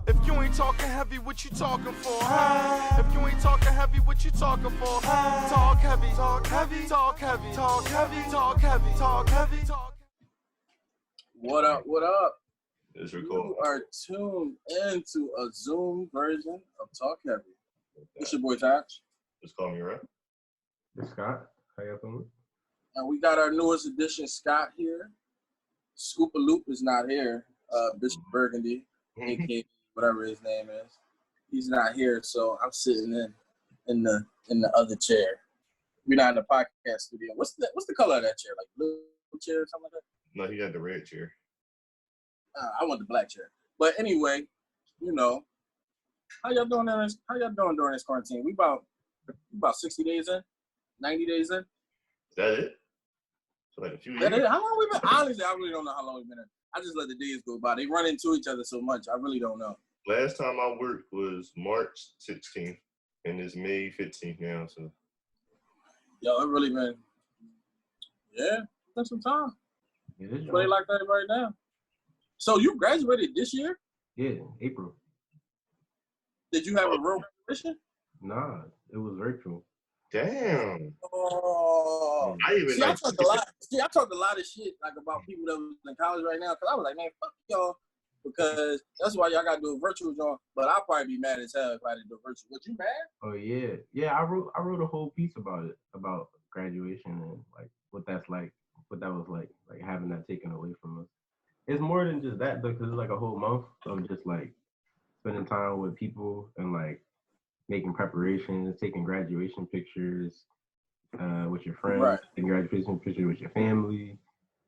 If you ain't talking heavy, what you talking for? If you ain't talking heavy, what you talking for? Talk heavy, talk heavy, talk heavy, talk heavy, talk heavy, talk heavy, talk heavy. What up, what up? It's recording. You are tuned into a Zoom version of Talk Heavy. It's your boy Josh. Just call me, right? It's Scott. How y'all doing? And we got our newest addition, Scott, here. Scoop-a-Loop is not here. Bishop Burgundy, a.k.a. whatever his name is. He's not here, so I'm sitting in the other chair. We're not in the podcast studio. What's the color of that chair? Like blue chair or something like that? No, he got the red chair. I want the black chair. But anyway, you know, how y'all doing during this quarantine? We about 60 days in, 90 days in. Is that it? So like a few years? How long we been? Honestly, I really don't know how long we've been in. I just let the days go by. They run into each other so much. I really don't know. Last time I worked was March 16th, and it's May 15th now. So, Yo, it really been, been some time. Yeah, this Play like that right now. So you graduated this year? Yeah, April. Did you have a real graduation? Nah, it was virtual. damn. Oh, I even I talked a lot of shit like about people that was in college right now because I was like, man, fuck y'all, because that's why y'all gotta do a virtual joint. But I'll probably be mad as hell if I didn't do a virtual. Was you mad? Oh yeah. I wrote a whole piece about it, about graduation and like what that was like having that taken away from us. It's more than just that though, because it's like a whole month of just like spending time with people and like making preparations, taking graduation pictures with your friends, Right. taking graduation pictures with your family,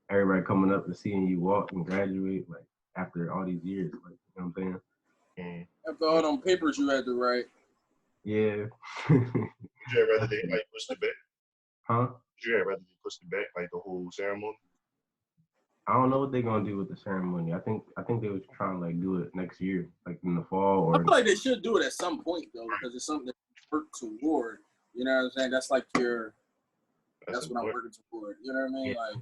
everybody coming up and seeing you walk and graduate like after all these years, like, you know what I'm saying? After all them papers you had to write. Yeah. Would you rather they like pushed it back? Huh? Would you rather they pushed it back like the whole ceremony? I don't know what they're gonna do with the ceremony. I think they was trying to like do it next year, like in the fall or. I feel like they should do it at some point though, because it's something that you work toward. You know what I'm saying? That's like that's what I'm working toward. You know what I mean? Yeah. Like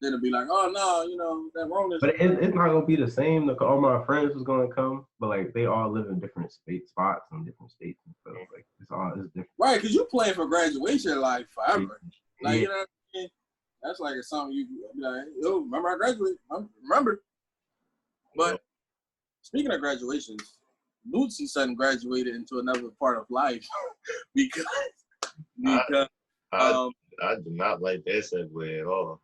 then it'll be like, oh no, you know, that wrong is. But it's not gonna be the same. Like, all my friends was gonna come, but like they all live in different spots in different states and stuff. Like it's different. Right, because you plan for graduation like forever. Like, Yeah. you know what I mean? That's like it's something you be like, yo, remember I graduated? Remember. But speaking of graduations, Boosie son graduated into another part of life because I do not like that segue at all.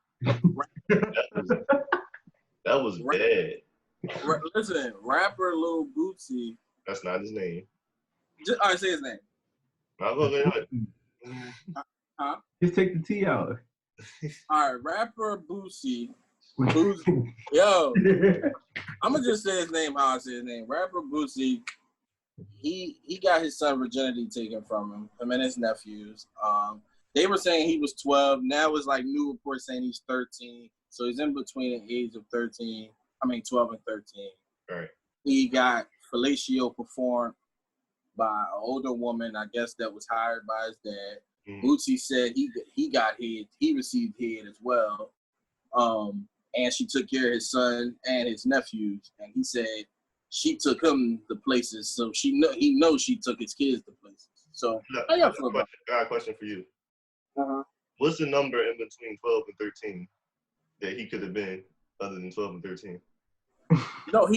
that was bad. Listen, rapper Lil Boosie. That's not his name. All right, say his name. I'll go ahead. Huh? Just take the T out. All right, rapper Boosie. Yo, I'm gonna just say his name how I say his name. Rapper Boosie. He got his son virginity taken from him and his nephews. They were saying he was 12. Now it's like new reports saying he's 13. So he's in between the age of 12 and 13. Right. He got fellatio performed by an older woman, I guess that was hired by his dad. Boosie said he got head. He received head as well. And she took care of his son and his nephews. And he said she took him to places, so he knows she took his kids to places. So how y'all feel about it? I got a question for you. Uh-huh. What's the number in between 12 and 13 that he could have been other than 12 and 13? No,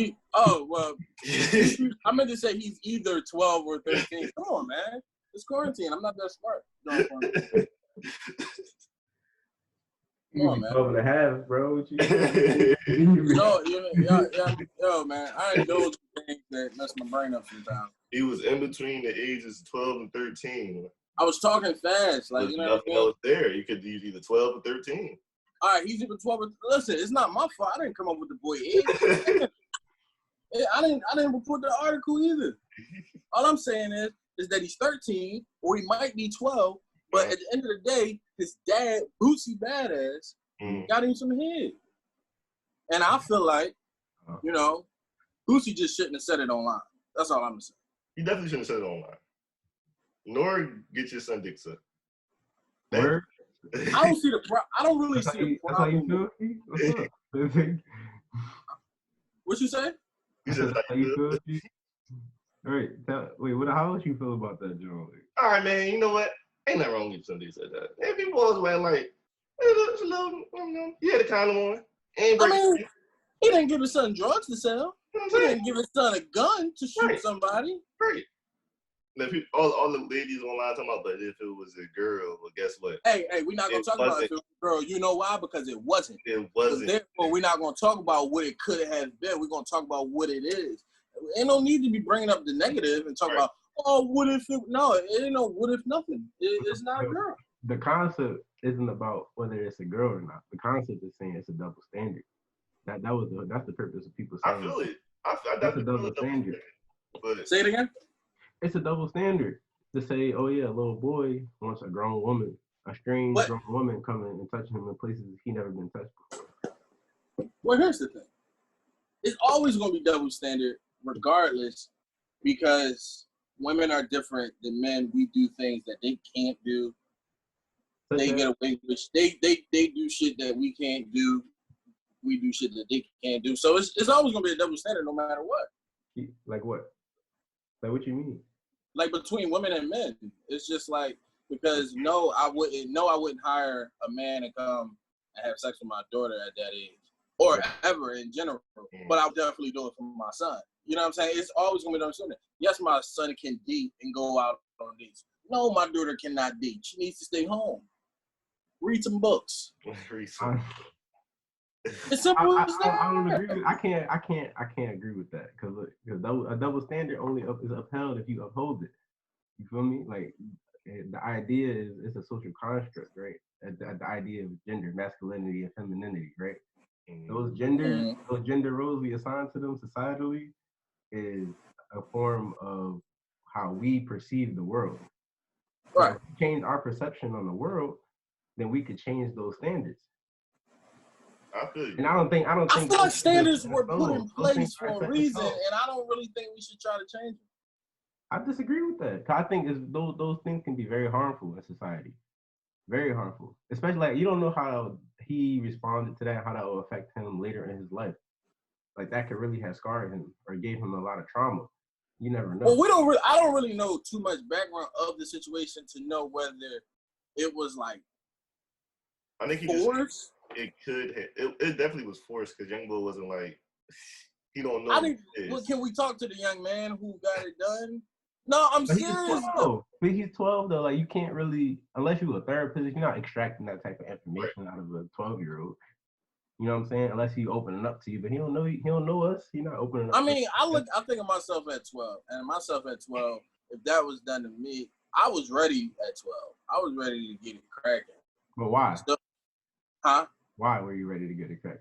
I meant to say he's either 12 or 13. Come on, man. It's quarantine. I'm not that smart. Come on, man. 12 and a half, bro. What you Yo, man. I indulge in things that mess my brain up sometimes. He was in between the ages of 12 and 13. I was talking fast. Like, There's you know nothing else there. You could use either 12 or 13. All right, he's even 12. Listen, it's not my fault. I didn't come up with the boy age. I didn't report the article either. All I'm saying is that he's 13 or he might be 12, but at the end of the day, his dad, Boosie Badazz, got him some head. And I feel like, you know, Boosie just shouldn't have said it online. That's all I'm saying. He definitely shouldn't have said it online. Nor get your son dick sucked. Word? I don't see the I don't really see the That's how you problem. feel? What's up? What you say? He said, That's how you feel? All right. Wait, how would you feel about that, Joe? All right, man. You know what? Ain't nothing wrong with somebody said that. If he was wearing like, it's a little, he had a condom on. Ain't I mean, he didn't give his son drugs to sell. He didn't give his son a gun to shoot somebody. Right. Now, all the ladies online talking about, but if it was a girl, well, guess what? Hey, we're not going to talk about if it was a girl. You know why? Because it wasn't. It wasn't. Therefore, we're not going to talk about what it could have been. We're going to talk about what it is. Ain't no need to be bringing up the negative and talk about, oh, what if it? No, it ain't no what if nothing. It's not a girl. The concept isn't about whether it's a girl or not. The concept is saying it's a double standard. That's the purpose of people saying. I feel it. That's a double standard. But say it again. It's a double standard to say, oh yeah, a little boy wants a grown woman, a strange grown woman coming and touching him in places he never been touched before. Well, here's the thing. It's always going to be double standard, regardless, because women are different than men. We do things that they can't do. They get away with. They do shit that we can't do. We do shit that they can't do. So it's always going to be a double standard, no matter what. Like what? Like what you mean? Like between women and men, it's just like, because I wouldn't hire a man to come and have sex with my daughter at that age, or ever in general. But I'll definitely do it for my son. You know what I'm saying? It's always gonna be done something. Yes, my son can date and go out on dates. No, my daughter cannot date. She needs to stay home, read some books. It's simple as that. I don't agree. I can't agree with that because a double standard only is upheld if you uphold it. You feel me? Like the idea is it's a social construct, right? The idea of gender, masculinity, and femininity, right? And those gender roles we assign to them societally is a form of how we perceive the world. Right. So if we change our perception on the world, then we could change those standards. I feel you. And I feel like standards were put in place for a reason, and I don't really think we should try to change them. I disagree with that. I think those things can be very harmful in society. Very harmful. Especially like you don't know how he responded to that, how that will affect him later in his life. Like that could really have scarred him or gave him a lot of trauma. You never know. Well, I don't really know too much background of the situation to know whether it was like I think forced. It definitely was forced because Youngboy wasn't like he don't know. Well, can we talk to the young man who got it done? No, I'm serious. But he's 12 though. Like you can't really, unless you're a therapist, you're not extracting that type of information out of a 12-year-old. You know what I'm saying? Unless he opening up to you, but he don't know us. He's not opening up. I mean, I think of myself at 12, and myself at 12. If that was done to me, I was ready at 12. I was ready to get it cracking. But why? Huh? Why were you ready to get it cracking?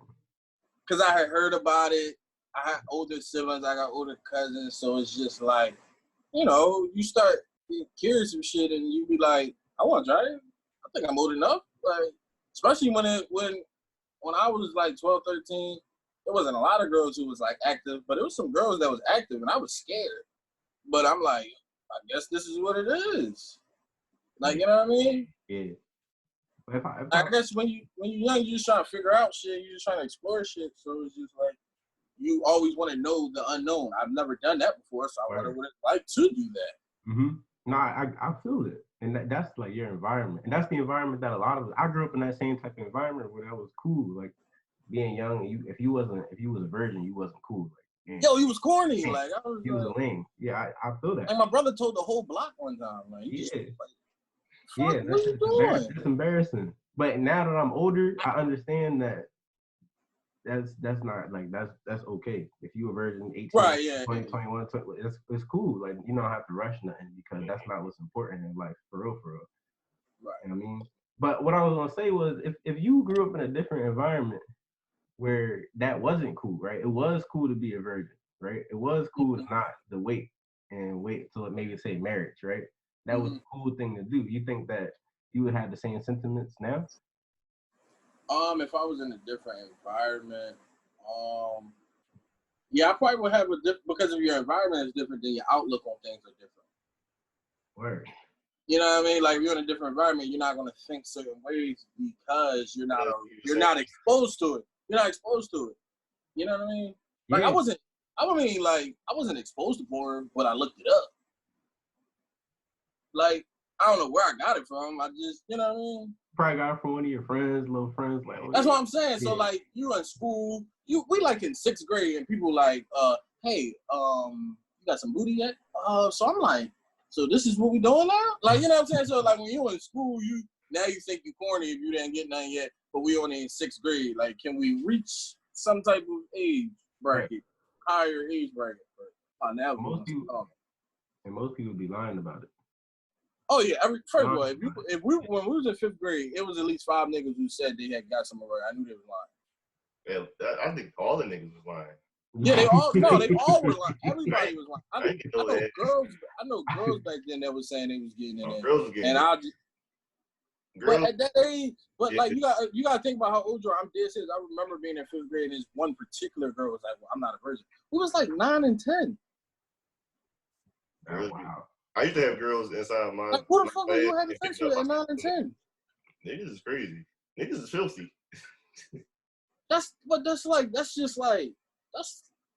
Because I had heard about it. I had older siblings. I got older cousins. So it's just like, you know, you start being curious of shit and you be like, I want to try it. I think I'm old enough. Like, especially when I was like 12, 13, there wasn't a lot of girls who was like active, but it was some girls that was active and I was scared. But I'm like, I guess this is what it is. Like, you know what I mean? Yeah. I guess when you're young, you're just trying to figure out shit. You're just trying to explore shit. So it's just like, you always want to know the unknown. I've never done that before, so I wonder what it's like to do that. Mm-hmm. No, I feel it. And that's like your environment. And that's the environment that a lot of, I grew up in that same type of environment where that was cool. Like being young, and if you was a virgin, you wasn't cool. Like, yo, he was corny. Yeah, like he was a lame. Yeah, I feel that. And my brother told the whole block one time. Like, yeah, what you doing? That's embarrassing. But now that I'm older, I understand that that's not like that's okay. If you a virgin 18, right, yeah, 20, 21, 20, it's cool. Like you don't have to rush nothing because that's not what's important in life, for real. Right. You know what I mean? But what I was gonna say was if you grew up in a different environment where that wasn't cool, right? It was cool to be a virgin, right? It was cool not to wait till it maybe say marriage, right? That was a cool thing to do. You think that you would have the same sentiments now? If I was in a different environment, yeah, I probably would have because of your environment is different, then your outlook on things are different. Word. You know what I mean? Like if you're in a different environment, you're not gonna think certain ways because you're not exposed to it. You're not exposed to it. You know what I mean? Like yeah. I wasn't I mean, like, I wasn't exposed to porn, but I looked it up. Like, I don't know where I got it from. I just, you know what I mean? Probably got it from one of your friends, little friends. Like, that's what I'm saying. So, like, you in school, we like in 6th grade, and people like, hey, you got some booty yet? So I'm like, so this is what we doing now? Like, you know what I'm saying? So, like, when you in school, now you think you corny if you didn't get none yet, but we only in 6th grade. Like, can we reach some type of age bracket, higher age bracket? Now most people be lying about it. Oh yeah, first of all, when we was in 5th grade, it was at least 5 niggas who said they had got some already. I knew they was lying. Yeah, I think all the niggas was lying. Yeah, they all were lying. Everybody was lying. I know girls back then that was saying they was getting in there. Girls was getting but at that age, like you got to think about how old you are. I'm dead serious. I remember being in 5th grade, and this one particular girl was like, well, "I'm not a virgin." We was like 9 and 10. Oh, wow. I used to have girls inside my. Like, who the fuck were you having sex with at 9 and 10? Niggas is crazy. Niggas is filthy. That's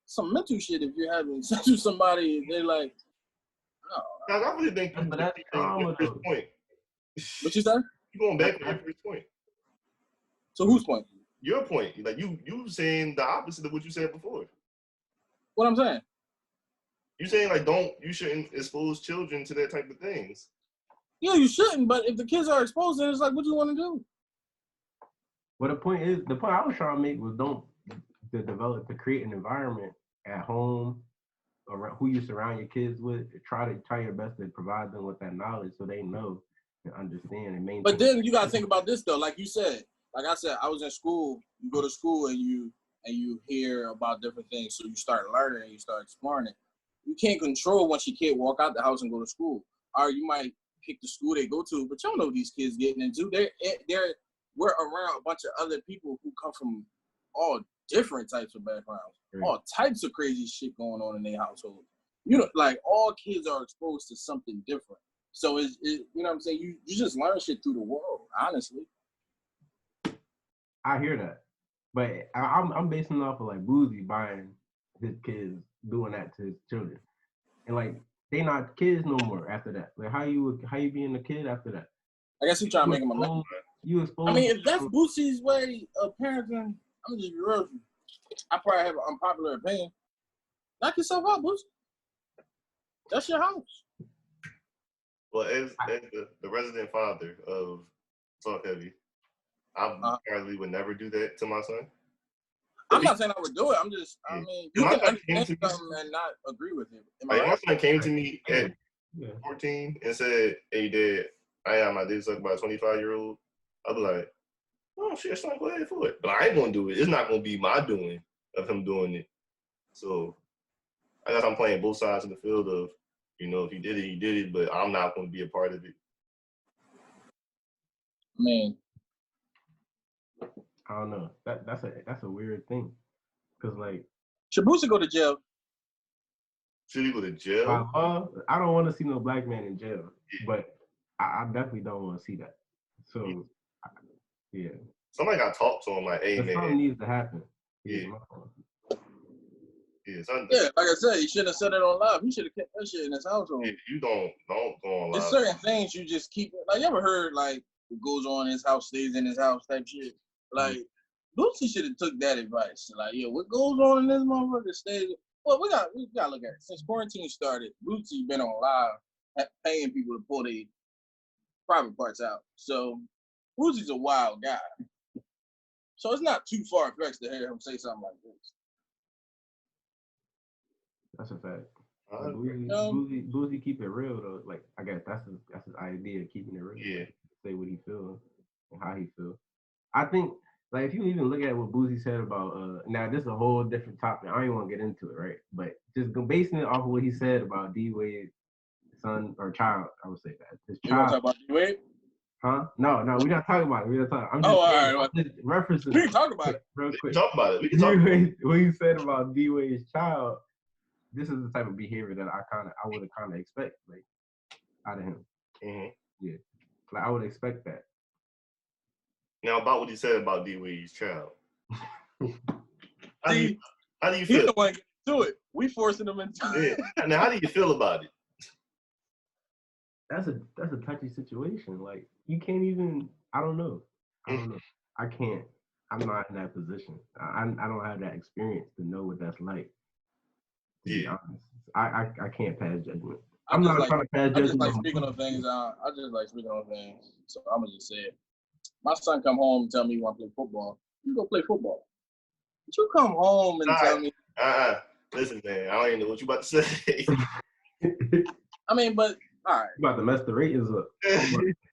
some mental shit. If you're having sex with somebody, they're like, oh. I really think that's your first point. What you said? You going back to your first point. So whose point? Your point. Like you saying the opposite of what you said before. What I'm saying? You saying like you shouldn't expose children to that type of things. Yeah, you shouldn't. But if the kids are exposed, then it's like, what do you want to do? Well, the point I was trying to make was to create an environment at home around who you surround your kids with. Try your best to provide them with that knowledge so they know and understand and maintain. But then you got to think about this though. Like you said, like I said, I was in school. You go to school and you hear about different things, so you start learning and you start exploring it. You can't control once your kid walk out the house and go to school. Or you might pick the school they go to, but you don't know what these kids getting into. We're around a bunch of other people who come from all different types of backgrounds, all types of crazy shit going on in their household. You know, like all kids are exposed to something different. So you know what I'm saying? You just learn shit through the world, honestly. I hear that, but I'm basing it off of like Boosie buying his kids, doing that to his children, and like they not kids no more after that. Like how you being a kid after that? I guess you trying to make him a man. You expose. I mean, if that's Boosie's way of parenting, I'm just be real with you. I probably have an unpopular opinion. Knock yourself out, Boosie. That's your house. Well, as the resident father of Talk Heavy, I apparently would never do that to my son. I'm not saying I would do it. I'm just, I mean, you can understand something and not agree with it. My son came to me at 14 and said, "Hey, Dad, I am my dick sucked by a 25-year-old." I'd be like, "Oh shit, son, go ahead for it." But I ain't gonna do it. It's not gonna be my doing of him doing it. So I guess I'm playing both sides of the field of, you know, if he did it, but I'm not gonna be a part of it. Man, I don't know. That's a weird thing, cause like, should Boosie go to jail? Should he go to jail? I don't want to see no black man in jail, but I definitely don't want to see that. So, yeah. Somebody got to talk to him like, "Hey, man, something needs to happen." Yeah. Yeah, like I said, he shouldn't have said it on live. He should have kept that shit in his household. Yeah, you don't go on live. There's certain things you just keep. Like, you ever heard like what goes on in his house stays in his house type shit? Like, Boosie should have took that advice. Like, yeah, what goes on in this motherfucker stays. Well, we got to look at it. Since quarantine started, Boosie been on live paying people to pull their private parts out. So Boosie's a wild guy. So it's not too far-fetched to hear him say something like this. That's a fact. Boosie keep it real though. Like, I guess that's his idea of keeping it real. Yeah. Say what he feels and how he feels. I think, like, if you even look at what Boosie said about now this is a whole different topic. I don't even want to get into it, right? But just basing it off of what he said about D-Wade's son or child, I would say that. His child. You want to talk about D-Wade? Huh? No, we're not talking about it. We're not talking. I'm just, all right. Just referencing. We can talk about it. Real quick. Talk about it. We can talk about it. What he said about D-Wade's child, this is the type of behavior that I would have expect, like, out of him. Mm-hmm. Yeah. Like, I would expect that. Now, about what he said about D-Wade's child. How do you feel? Do it. We forcing them into it. Yeah. Now, how do you feel about it? That's a touchy situation. Like you can't even. I don't know. I can't. I'm not in that position. I don't have that experience to know what that's like. To be honest. I can't pass judgment. I'm not trying to pass judgment. I just like speaking on things. So I'm gonna just say it. My son come home and tell me he want to play football. You go play football. But you come home and tell me. Listen, man. I don't even know what you about to say. I mean, but all right. You about to mess the ratings up.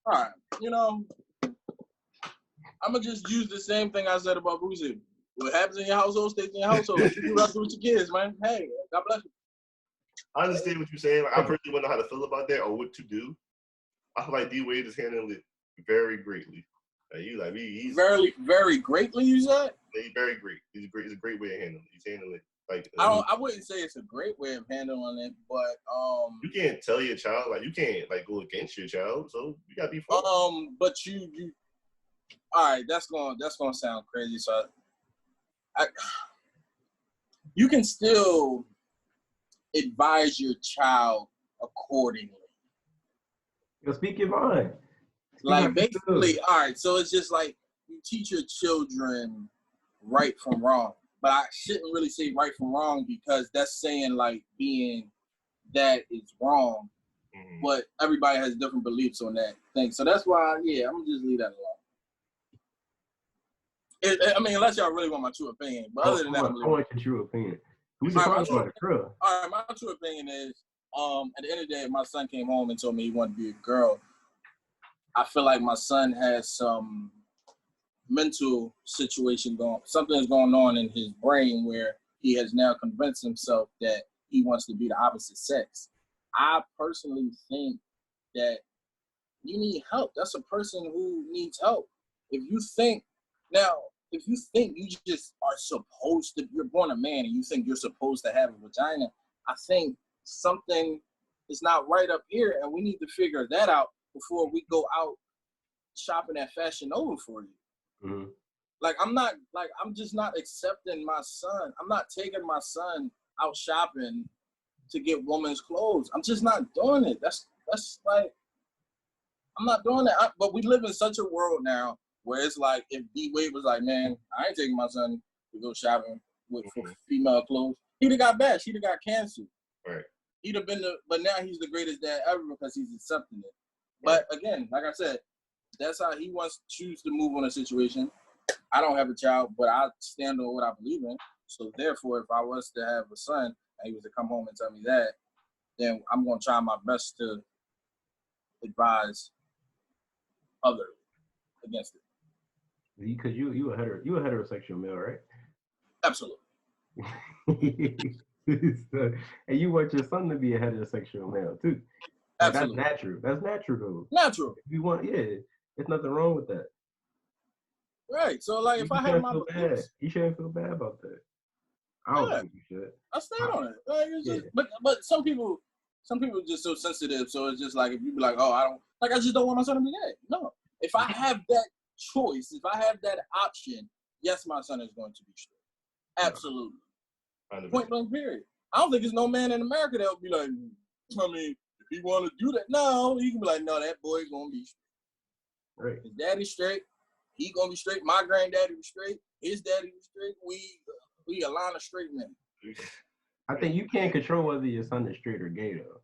All right. You know, I'm gonna just use the same thing I said about Boosie. What happens in your household stays in your household. You do that with your kids, man. Hey, God bless you. I understand what you're saying. Like, I personally wouldn't know how to feel about that or what to do. I feel like D-Wade is handling it very greatly. Like, he's very, very greatly, you said? He's very great. He's a great way of handling it. He's handling it like I wouldn't say it's a great way of handling it, but you can't tell your child, like you can't like go against your child, so you gotta be fair. But you all right, that's gonna sound crazy. So you can still advise your child accordingly. You'll speak your mind. Like basically, all right. So it's just like you teach your children right from wrong, but I shouldn't really say right from wrong because that's saying like being that is wrong. Mm-hmm. But everybody has different beliefs on that thing, so that's why I'm gonna just leave that alone. I mean, unless y'all really want my true opinion, but other than that, I want your true opinion. We can talk about it, girl. All right, my true opinion is, at the end of the day, if my son came home and told me he wanted to be a girl, I feel like my son has some mental situation something's going on in his brain where he has now convinced himself that he wants to be the opposite sex. I personally think that you need help. That's a person who needs help. If you think you just are supposed to, you're born a man and you think you're supposed to have a vagina, I think something is not right up here and we need to figure that out before we go out shopping at Fashion Nova for you. Mm-hmm. I'm just not accepting my son. I'm not taking my son out shopping to get women's clothes. I'm just not doing it. That's like, I'm not doing that. But we live in such a world now where it's like, if D-Wade was like, man, I ain't taking my son to go shopping for female clothes, he'd have got bashed. He'd have got canceled. Right. He'd have been but now he's the greatest dad ever because he's accepting it. But again, like I said, that's how he wants to choose to move on a situation. I don't have a child, but I stand on what I believe in. So therefore, if I was to have a son and he was to come home and tell me that, then I'm going to try my best to advise others against it. Because you a heterosexual male, right? Absolutely. And you want your son to be a heterosexual male too. Absolutely. That's natural. That's natural though. Natural. If you want, there's nothing wrong with that. Right. So like, if I have my beliefs, you shouldn't feel bad about that. I don't think you should. I stand on it. Like, it's just, but some people are just so sensitive. So it's just like, if you be like, oh, I just don't want my son to be gay. No. If I have that choice, if I have that option, yes, my son is going to be straight. Absolutely. 100%. Point blank period. I don't think there's no man in America that would be like, I mean, if he want to do that, no, he can be like, no, that boy's going to be straight. Right. His daddy's straight. He going to be straight. My granddaddy was straight. His daddy was straight. We a line of straight men. I think you can't control whether your son is straight or gay, though.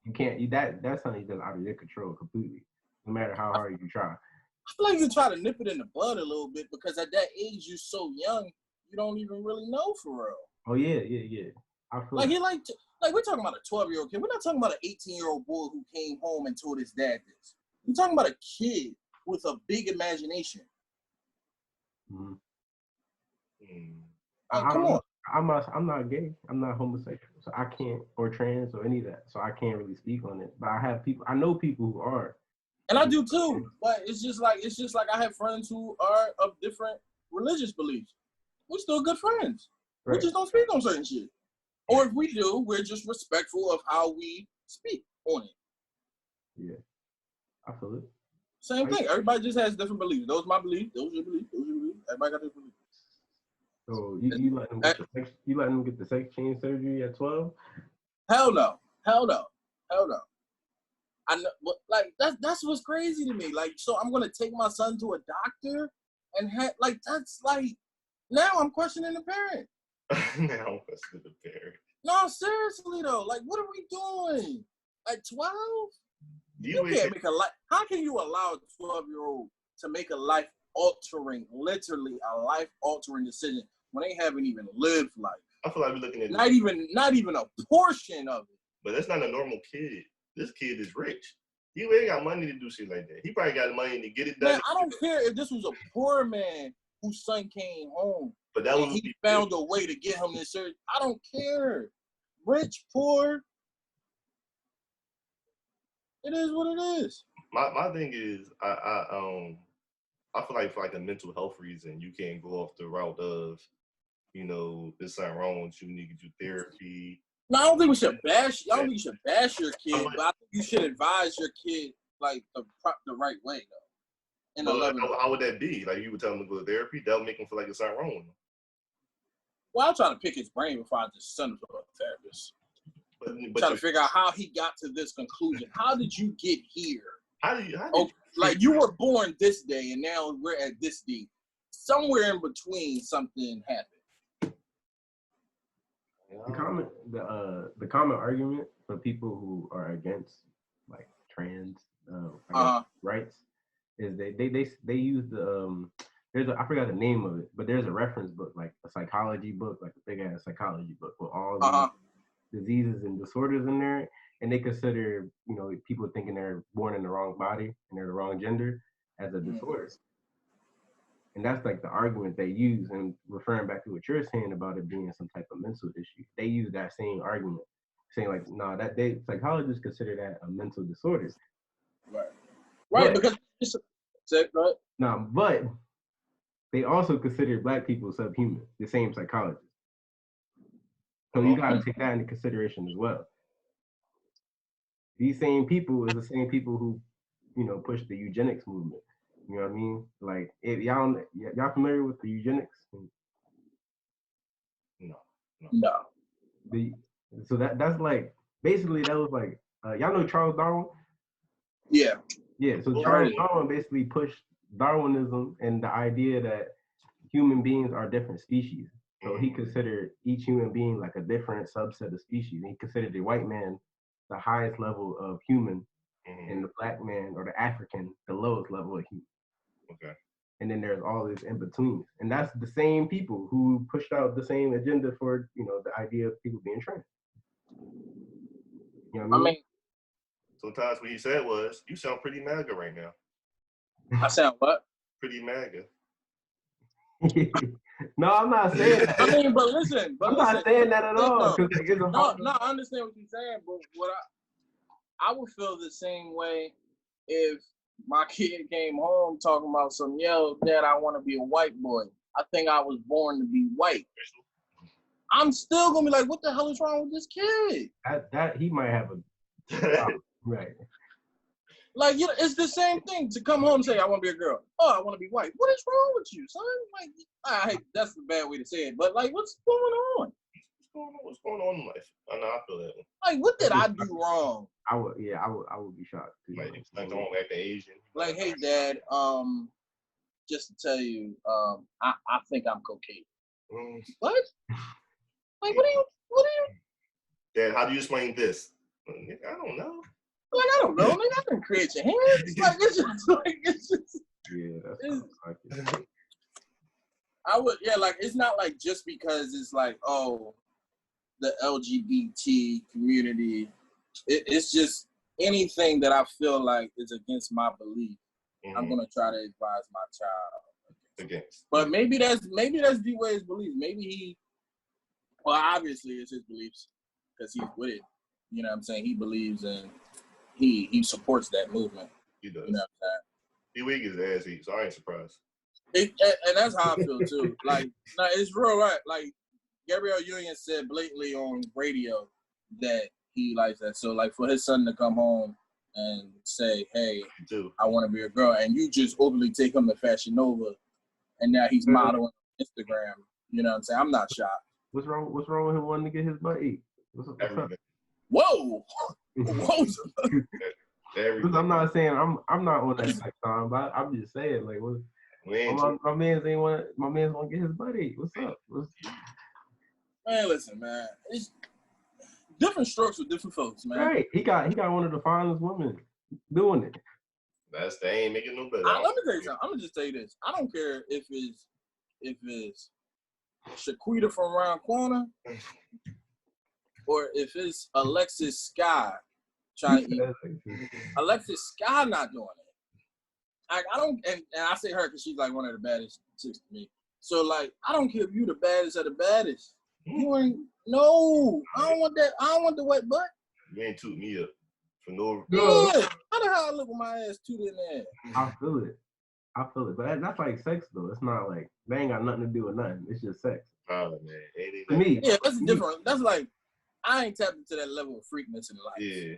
You can't. That's something that's out of your control completely, no matter how hard you try. I feel like you try to nip it in the bud a little bit because at that age, you're so young, you don't even really know for real. Oh, yeah. I feel like we're talking about a 12-year-old kid. We're not talking about an 18-year-old boy who came home and told his dad this. We're talking about a kid with a big imagination. Mm-hmm. Come on. I'm not gay. I'm not homosexual, so I can't, or trans, or any of that. So I can't really speak on it. But I know people who are. And I do too. But it's just like I have friends who are of different religious beliefs. We're still good friends. Right. We just don't speak on certain shit. Or if we do, we're just respectful of how we speak on it. Yeah. I feel it. Same thing. Everybody just has different beliefs. Those are my beliefs. Those are your beliefs. Those are your beliefs. Everybody got their beliefs. So you let them get the sex change surgery at 12? Hell no. I know, like that's what's crazy to me. Like, so I'm gonna take my son to a doctor, and that's like now I'm questioning the parent. Now I'm questioning the parent. No, seriously though, like what are we doing at 12? You can't make a life. How can you allow a 12-year-old to make literally a life-altering decision when they haven't even lived life? I feel like we're looking at not even a portion of it. But that's not a normal kid. This kid is rich. He ain't got money to do shit like that. He probably got the money to get it done. Man, I don't care if this was a poor man whose son came home, but that was he found a way to get him this surgery. I don't care. Rich, poor. It is what it is. My thing is, I feel like for like a mental health reason, you can't go off the route of, there's something wrong with you, need to do therapy. No, I don't think we should bash. I don't think you should bash your kid, but I think you should advise your kid like the right way though. How would that be? Like you would tell him to go to therapy? That would make him feel like it's something wrong with him. Well, I'll try to pick his brain before I just send him to a therapist. But try to figure out how he got to this conclusion. How did you get here? Like you were born this day, and now we're at this day. Somewhere in between, something happened. The common argument for people who are against like trans rights is they use the I forgot the name of it, but there's a reference book, like a psychology book, like a big ass psychology book with all the diseases and disorders in there, and they consider people thinking they're born in the wrong body and they're the wrong gender as a disorder. And that's like the argument they use, and referring back to what you're saying about it being some type of mental issue, they use that same argument, saying like, no, psychologists consider that a mental disorder. Right, because it's right. No, but they also consider Black people subhuman, the same psychologists. So you got to take that into consideration as well. These same people is the same people who, push the eugenics movement. You know what I mean? Like, if y'all familiar with the eugenics? No. So that's like, basically that was like, y'all know Charles Darwin? Yeah. Yeah, so Charles Darwin basically pushed Darwinism and the idea that human beings are different species. So he considered each human being like a different subset of species. He considered the white man the highest level of human, and the Black man or the African the lowest level of human. Okay. And then there's all this in between, and that's the same people who pushed out the same agenda for the idea of people being trans. You know what I mean? Sometimes what he said was, "You sound pretty MAGA right now." I sound what? Pretty MAGA. No, I'm not saying that. I mean, but listen. I'm not saying that at all. No, I understand what you're saying, but what I would feel the same way if my kid came home talking about some, yo, Dad, I want to be a white boy. I think I was born to be white. I'm still gonna be like, what the hell is wrong with this kid? That he might have a right. Like, it's the same thing to come home and say, I want to be a girl. Oh, I want to be white. What is wrong with you, son? Like, that's the bad way to say it, but like, what's going on? What's going on in life? I know I feel that one. Like, what did I do wrong? I would be shocked too. Like don't act Asian. Like, hey, Dad, just to tell you, I think I'm Caucasian. What? Like, what are you? Dad, how do you explain this? I don't know. Like, I don't know. Like, I didn't create your hands. Like, it's just. Yeah, that's like it. I would, like, it's not like just because it's like, oh, the LGBT community. It's just anything that I feel like is against my belief. I'm gonna try to advise my child against. But maybe that's D-Wade's belief. Maybe obviously it's his beliefs because he's with it. You know what I'm saying? He believes in. He supports that movement. He does. You know what I'm saying? D-Wade gets his ass eat, so I ain't surprised. And that's how I feel too. Like, no, it's real right. Like, Gabrielle Union said blatantly on radio that he likes that. So, like, for his son to come home and say, "Hey, I want to be a girl," and you just openly take him to Fashion Nova, and now he's modeling on Instagram. You know what I'm saying? I'm not shocked. What's wrong with him wanting to get his butt ate? What's up? Whoa! I'm not saying I'm not on that sex time, but I'm just saying like what. My man's want to get his butt ate. What's up? Man, listen, man. It's different strokes with different folks, man. Right. He got one of the finest women doing it. They ain't making no better. Let me tell you something. I'm gonna just tell you this. I don't care if it's Shaquita from around corner or if it's Alexis Sky trying to eat. Alexis Sky not doing it. I don't, and I say her because she's like one of the baddest chicks to me. So like, I don't care if you the baddest of the baddest. You ain't. No, I don't want that. I don't want the wet butt. You ain't toot me up for no. Yeah. How the hell I look with my ass tooted in there? I feel it, but that's like sex though. It's not like they ain't got nothing to do with nothing. It's just sex. Oh man, to me, yeah, that's different. That's like I ain't tapped into that level of freakness in life. Yeah.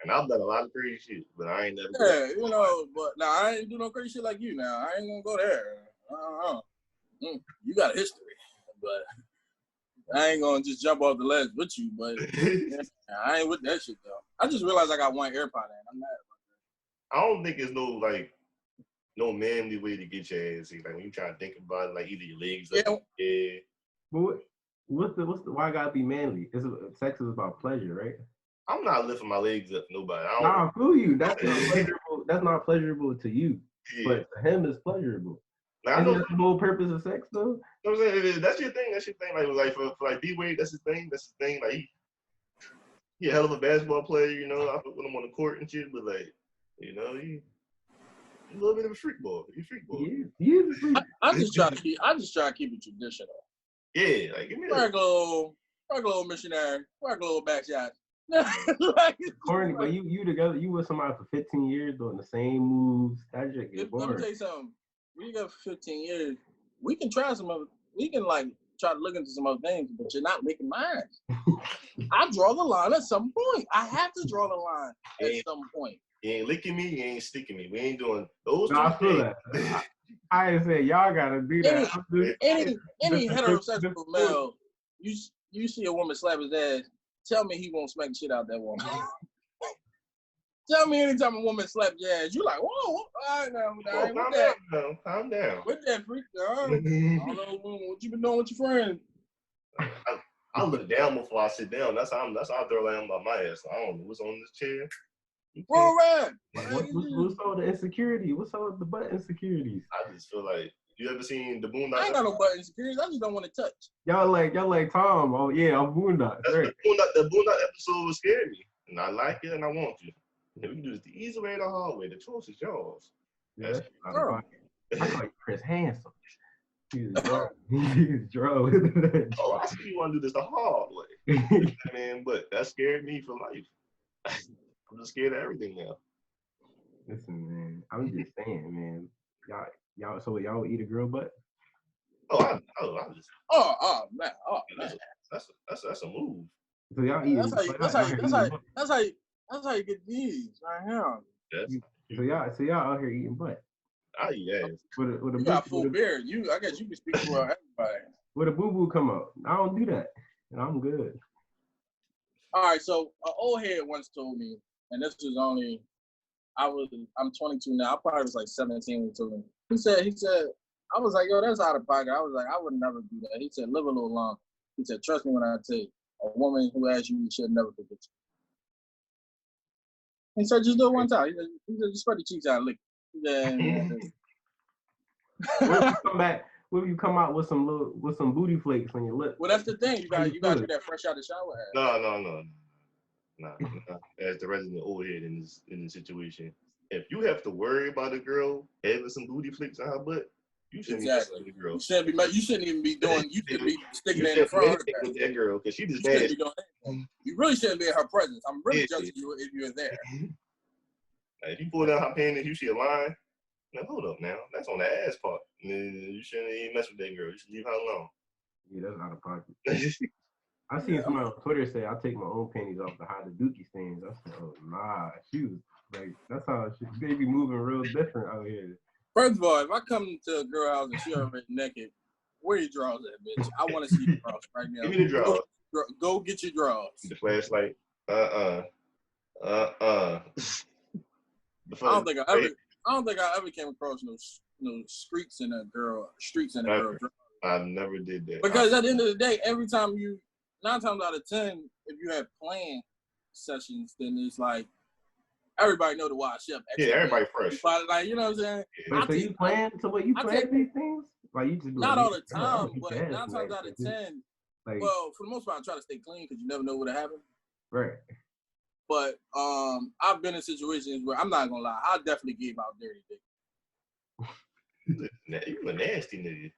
And I've done a lot of crazy shit, but I ain't never. Yeah, you know, but now I ain't do no crazy shit like you. Now I ain't gonna go there. You got a history, but I ain't gonna just jump off the ledge with you. But I ain't with that shit though. I just realized I got one AirPod in. I'm mad about that. I don't think it's no manly way to get your ass. Like when you try to think about it, like either your legs up. Yeah. But what's the why gotta be manly? Sex is about pleasure, right? I'm not lifting my legs up for nobody. I feel you. That's not pleasurable. That's not pleasurable to you, but to him it's pleasurable. Like, I know that's the whole purpose of sex, though. You know what I'm saying? That's your thing. That's your thing. Like for like D-Wade, that's his thing. That's his thing. Like he a hell of a basketball player. You know, I put him on the court and shit. But like, you know, he a little bit of a freak boy. He's a freak boy. He is a freak. I just try to keep it traditional. Yeah, like give me that. Regular missionary, regular back shot. Like, corny, but you together, you with somebody for 15 years doing the same moves. That shit get boring. Let me tell you something. We got for 15 years. We can try some other. We can like try to look into some other things, but you're not making mine. I draw the line at some point. I have to draw the line at some point. You ain't licking me. You ain't sticking me. We ain't doing those. No, I feel that. I ain't saying y'all gotta do that. Any heterosexual male, you see a woman slap his ass. Tell me he won't smack the shit out that woman. Tell me anytime a woman slaps your ass, you like, whoa, all right now, calm down. With that freak, I don't know what you been doing with your friends. I look down before I sit down. That's how I throw down by my ass. I don't know what's on this chair. Roll around. What's all the insecurity? What's all the butt insecurities? I just feel like, you ever seen the Boondocks? I ain't got no butt insecurities. I just don't want to touch. Y'all like Tom. Oh yeah, I'm Boondocks. Right. The Boondock episode was scared me, and I like it, and I want you. We can do this the easy way or the hard way. The choice is yours. Yeah, I call you Chris Handsome. He's drunk. Oh, I see you want to do this the hard way. Man, but that scared me for life. I'm just scared of everything now. Listen, man, I'm just saying, man. Y'all, so y'all would eat a girl butt? Man. That's a move. So y'all eat. That's how you get these right now. Yes. So y'all out here eating butt. I eat ass. You got full beard. I guess you can speak for everybody. Where the boo come out? I don't do that, and I'm good. All right, so an old head once told me, and this was only, I'm 22 now. I probably was like 17 when he told me. He said, I was like, yo, that's out of pocket. I was like, I would never do that. He said, live a little longer. He said, trust me when I tell you, a woman who asks you, she'll never forget you. He said, just do it one time. He said, just spread the cheeks out and lick it. What if you come out with some booty flakes on your lip? Well, that's the thing. You got to do that fresh out the shower. No. As the resident old head in this situation, if you have to worry about a girl having some booty flicks on her butt, you shouldn't be the girl. You shouldn't even be doing. You should be sticking it in front of her. With that girl, because she just bad. You really shouldn't be in her presence. I'm really judging you if you're there. If you pull down her pants and you see a line, now hold up now. That's on the ass part. You shouldn't even mess with that girl. You should leave her alone. Yeah, that's out of pocket. I seen somebody on Twitter say I take my own panties off to hide the dookie stains. I said, oh nah, she was like, that's how they be moving real different out here. First of all, if I come to a girl house and she already naked, Where your drawers at, bitch? I want to see your drawers right now. Give me the drawers. Go get your drawers. The flashlight. The I don't think I ever came across no streaks in a girl drawers. I never did that. Because at the end of the day, 9 times out of 10, if you have playing sessions, then it's like everybody know to wash up. Yeah, everybody fresh. But like, you know what I'm saying? Wait, so you plan? So what you plan these things? Like you just not all the time, but 9 times out of 10. Like, well, for the most part, I try to stay clean because you never know what'll happen. Right. But I've been in situations where I'm not gonna lie, I definitely gave out dirty dick. You a nasty nigga.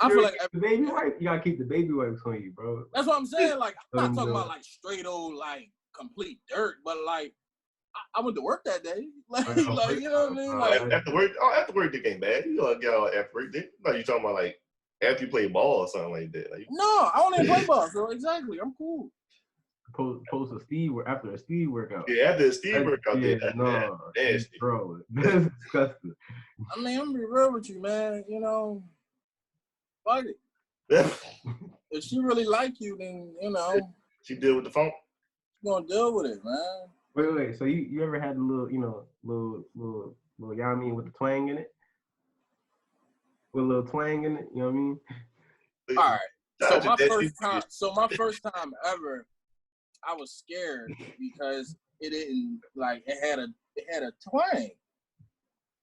I feel like the baby wipe. You gotta keep the baby wipes on you, bro. That's what I'm saying. Like I'm not talking about like straight old like complete dirt, but like I went to work that day. Like you know what I mean? Like after work dick ain't bad. You gotta get out after work dick. Like you talking about like after you play ball or something like that. Like, no, I don't even play ball, so exactly. I'm cool. Post a Steve after a Steve workout. Yeah, after a Steve workout. Yeah, no, nasty. Bro, that's disgusting. I mean, I'm gonna be real with you, man. You know, fuck it. If she really like you, then you know. She deal with the phone. She gonna deal with it, man. Wait. So you ever had a little, you know, little, you know what I mean, with the twang in it? With a little twang in it, you know what I mean? All right. So my first time ever, I was scared because it didn't it had a twang.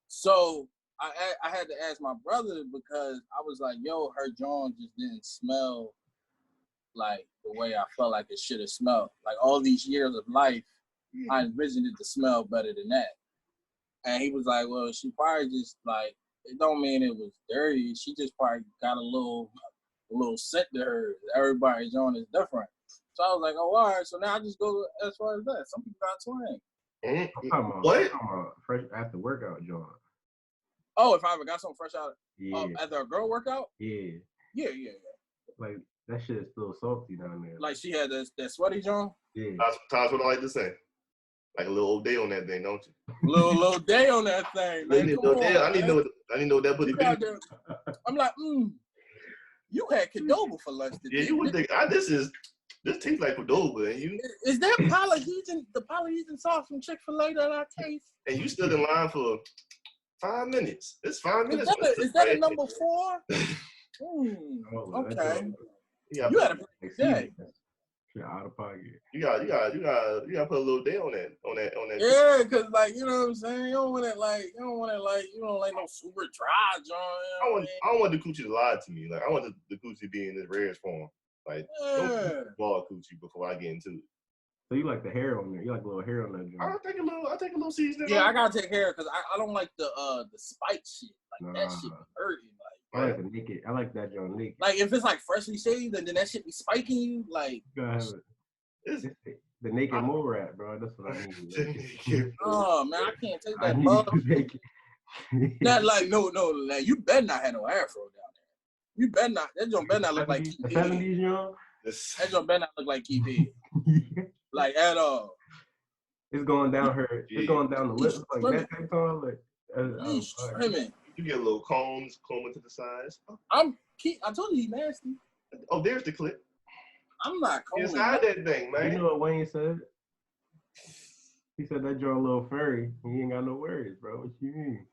So I had to ask my brother because I was like, yo, her John just didn't smell like the way I felt like it should have smelled. Like all these years of life, I envisioned it to smell better than that. And he was like, well, she probably just like, it don't mean it was dirty. She just probably got a little scent to her. Everybody's John is different. So I was like, oh, all right. So now I just go as far as that. Some people got twang. I'm talking about, what? I'm talking about fresh after workout, John. Oh, if I ever got something fresh out Yeah. after a girl workout? Yeah. Yeah. Like that shit is still salty down there. Like she had that sweaty John? Yeah. That's what I like to say. Like a little old day on that thing, don't you? Little day on that thing, man. I need to know what that booty be. I'm like, you had Qdoba for lunch today. Yeah, you would think this tastes like Qdoba, and you is that the polyhedron sauce from Chick-fil-A that I taste? And you stood in line for 5 minutes. It's 5 minutes. Is that a number 4? Okay. You had a pretty day. You're out of pocket. You got put a little day on that. Yeah, cause like you know what I'm saying. You don't want it like no super dry, John. I don't want the coochie to lie to me. Like I want the coochie to be in its rarest form. Like don't ball coochie before I get into it. So you like the hair on there? You like a little hair on that joint? I take a little seasoning. Yeah, I gotta take hair because I don't like the spike shit. Like that shit be hurting. Like I like the naked. I like that joint naked. Like if it's like freshly shaved and then that shit be spiking you, like you gotta have it. The naked mole rat, bro. That's what I need. Oh man, I can't take that bug. Not like no, like you better not have no afro down there. You better not. That joint better not look like the 70s, you know. That joint better not look like Keith. Like at all. It's going down her. It's going down the lips like that type on. Like trimming. You get a little comb to the sides. I told you he nasty. Oh, there's the clip. I'm not combing. Inside that thing, man. You know what Wayne said? He said that you're a little furry. He ain't got no worries, bro. What you mean?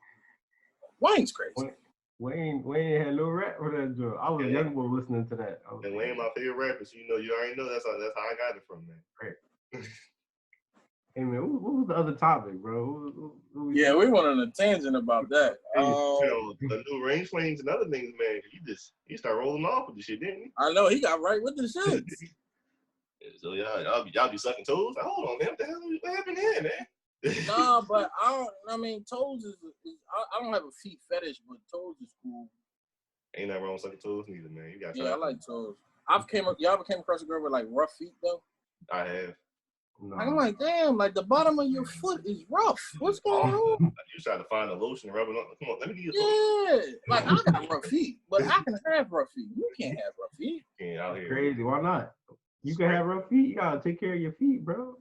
Wayne's crazy. Wayne had no rap for that joint. I was a young boy listening to that. And Wayne my favorite rapper, so you already know that's how I got it from, man. Right. Hey man, what was the other topic, bro? Yeah, we went on a tangent about that. The new range swings and other things, man. He start rolling off with the shit, didn't he? I know he got right with the shit. So y'all be sucking toes. Hold on, man. What the hell? What happened here, man? Nah, but toes is I don't have a feet fetish, but toes is cool. Ain't nothing wrong with sucking toes neither, man. You got I like toes. Y'all ever came across a girl with like rough feet though? I have. No. I'm like, damn, like the bottom of your foot is rough. What's going on? You try to find a lotion and rub it on. Come on, let me give you a Yeah, like I got rough feet, but I can have rough feet. You can't have rough feet. Yeah, out here. Crazy. Why not? You can have rough feet. You gotta take care of your feet, bro.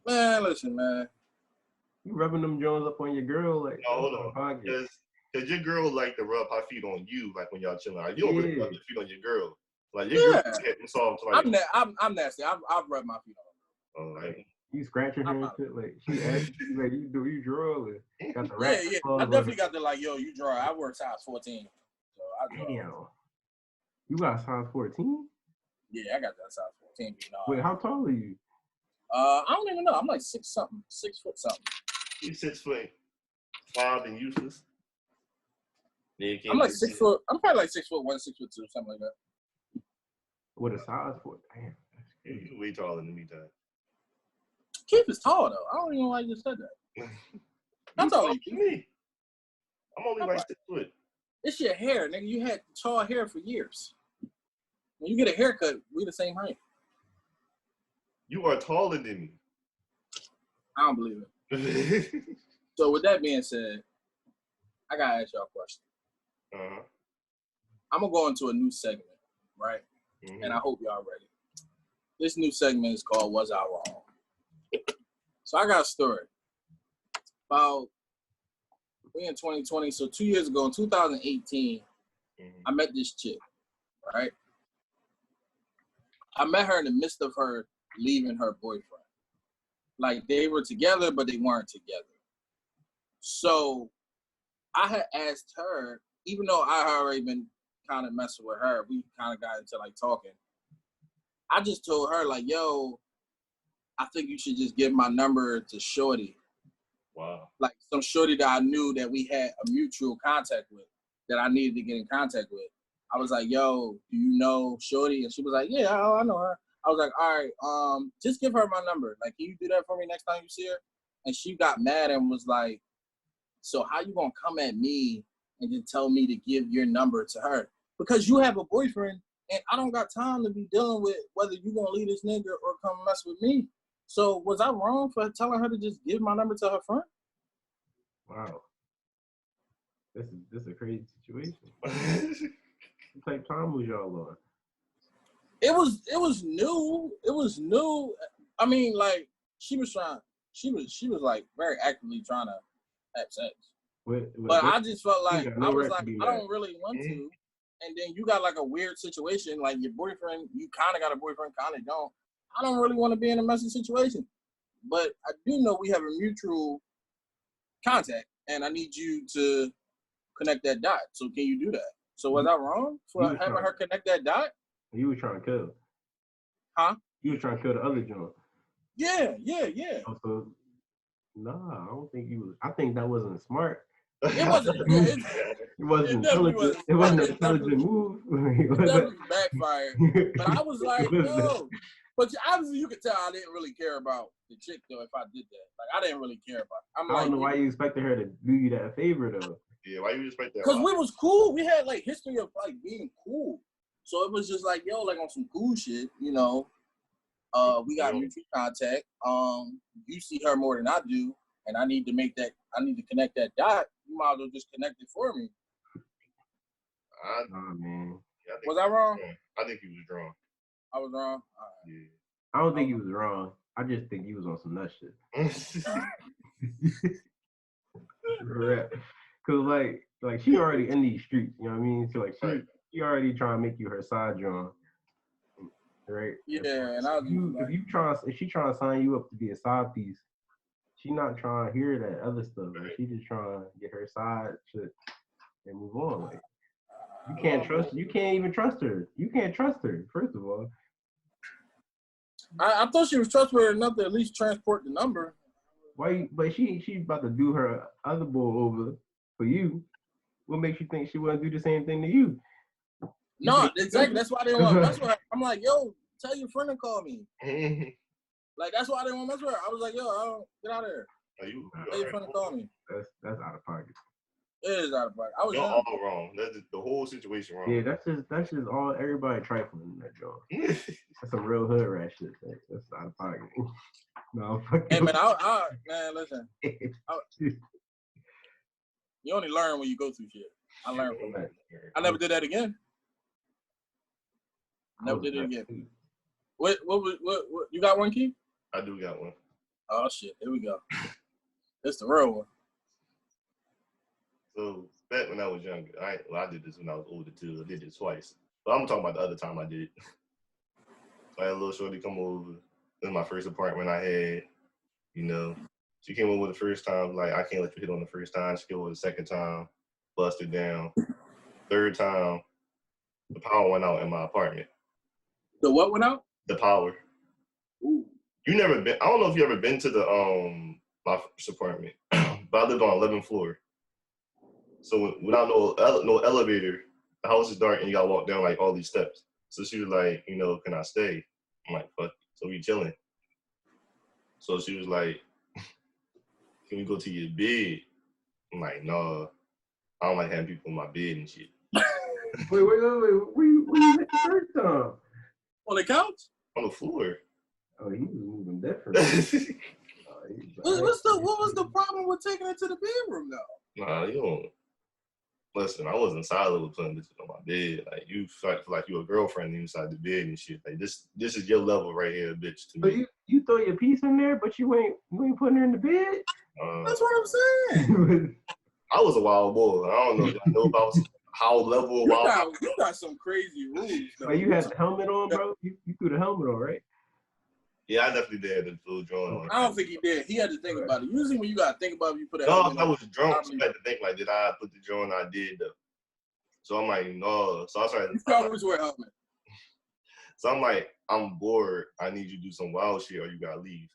Man, listen, man. You rubbing them joints up on your girl like. No, hold on. Cause your girl like to rub her feet on you, like when y'all chilling. Like, you don't really rub your feet on your girl. Like your girl getting soft. Like, I'm nasty. I've rubbed my feet on. Oh, like you scratching her and shit, like she asked you, like you draw it. Got the yeah. I definitely got the like, yo, you draw. I wear size 14, so I draw. Damn, you got size 14? Yeah, I got that size 14. Wait, how tall are you? I don't even know. I'm like 6 foot something. You 6'5" and useless. I'm like 6 foot. I'm probably like 6'1", 6'2", something like that. With a size 4? Damn, You way taller than me, Dad. Keith is tall though. I don't even know why you just said that. How tall are you, me? I'm only like 6 foot. It's your hair, nigga. You had tall hair for years. When you get a haircut, we the same height. You are taller than me. I don't believe it. So with that being said, I gotta ask y'all a question. I'm gonna go into a new segment, right? Mm-hmm. And I hope y'all ready. This new segment is called "Was I Wrong?" So I got a story about we in 2020. So 2 years ago, in 2018, I met this chick, right? I met her in the midst of her leaving her boyfriend. Like they were together, but they weren't together. So I had asked her, even though I had already been kind of messing with her, we kind of got into like talking. I just told her like, yo, I think you should just give my number to Shorty. Wow. Like some Shorty that I knew that we had a mutual contact with, that I needed to get in contact with. I was like, yo, do you know Shorty? And she was like, yeah, I know her. I was like, all right, just give her my number. Like, can you do that for me next time you see her? And she got mad and was like, so how you gonna come at me and then tell me to give your number to her? Because you have a boyfriend and I don't got time to be dealing with whether you gonna leave this nigga or come mess with me. So was I wrong for telling her to just give my number to her friend? Wow. This is a crazy situation. What type of time was y'all on? It was new. It was new. I mean, like she was like very actively trying to have sex. But I just felt like I was like, I don't really want to. And then you got like a weird situation, like your boyfriend, you kind of got a boyfriend, kind of don't. I don't really want to be in a messy situation. But I do know we have a mutual contact, and I need you to connect that dot. So can you do that? So was I wrong for having her connect that dot? You were trying to kill. Huh? You were trying to kill the other joint. Yeah. So, nah, I don't think you was. I think that wasn't smart. It wasn't. It wasn't intelligent. It wasn't an intelligent move. It definitely backfired. But I was like, no. But obviously, you could tell I didn't really care about the chick, though, if I did that. Like, I didn't really care about it. I don't know why you expected her to do you that favor, though. Yeah, why you expect that? Because we was cool. We had, like, history of, like, being cool. So it was just like, yo, like, on some cool shit, you know. We got mutual contact. You see her more than I do, and I need to connect that dot. You might as well just connect it for me. Oh, man. Yeah, was I wrong? I think you was wrong. I was wrong? All right. Yeah. I don't think he was wrong. I just think he was on some nut shit. Cause like she already in these streets, you know what I mean? So like she already trying to make you her side drum, right? Yeah, if she trying to sign you up to be a side piece, she not trying to hear that other stuff. Like, she just trying to get her side shit and move on. Like you can't even trust her. You can't trust her, first of all. I thought she was trustworthy enough to at least transport the number. Why? But she about to do her other boy over for you. What makes you think she wouldn't do the same thing to you? No, exactly. That's why I didn't want to mess with her. I'm like, yo, tell your friend to call me. Like that's why I didn't want to mess with her. I was like, yo, get out of here. Tell your friend to call me. That's out of pocket. It is out of pocket. I was all wrong. That's the whole situation wrong. Yeah, that's just all everybody trifling in that job. That's some real hood rat shit. That's out of pocket. No, fuck. Hey man, man, listen. You only learn when you go through shit. I learned from that. I never did that again. Never did it again. What you got one, Key? I do got one. Oh shit, here we go. It's the real one. So back when I was younger, I did this when I was older too. I did it twice. But I'm talking about the other time I did. So I had a little shorty come over. This was my first apartment I had. You know, she came over the first time, like, I can't let you hit on the first time. She came over the second time, busted down. Third time, the power went out in my apartment. The what went out? The power. Ooh. You never been, I don't know if you ever been to the my first apartment, but I lived on 11th floor. So without no elevator, the house is dark and you gotta walk down like all these steps. So she was like, you know, can I stay? I'm like, fuck. So we chilling. So she was like, can we go to your bed? I'm like, no, I don't like having people in my bed and shit. Wait. Where you hit the first time? On the couch? On the floor. Oh, he was moving different. What was the problem with taking it to the bedroom though? Nah, you don't. Listen, I wasn't solid with putting bitches on my bed. Like, you feel like you a girlfriend inside the bed and shit. Like, this is your level right here, bitch, to me. So you throw your piece in there, but you ain't putting her in the bed? That's what I'm saying. I was a wild boy. I don't know if y'all know about how level wild. You got some crazy rules. But you had the helmet on, bro? You threw the helmet on, right? Yeah, I definitely did the full drawing on. I don't think he did. He had to think about it. Usually when you got to think about it, you put it No, on. I was drunk, so I had to think, like, did I put the drawing? I did, though. So I'm like, no. So I started. You always wear a helmet. So I'm like, I'm bored. I need you to do some wild shit or you gotta leave.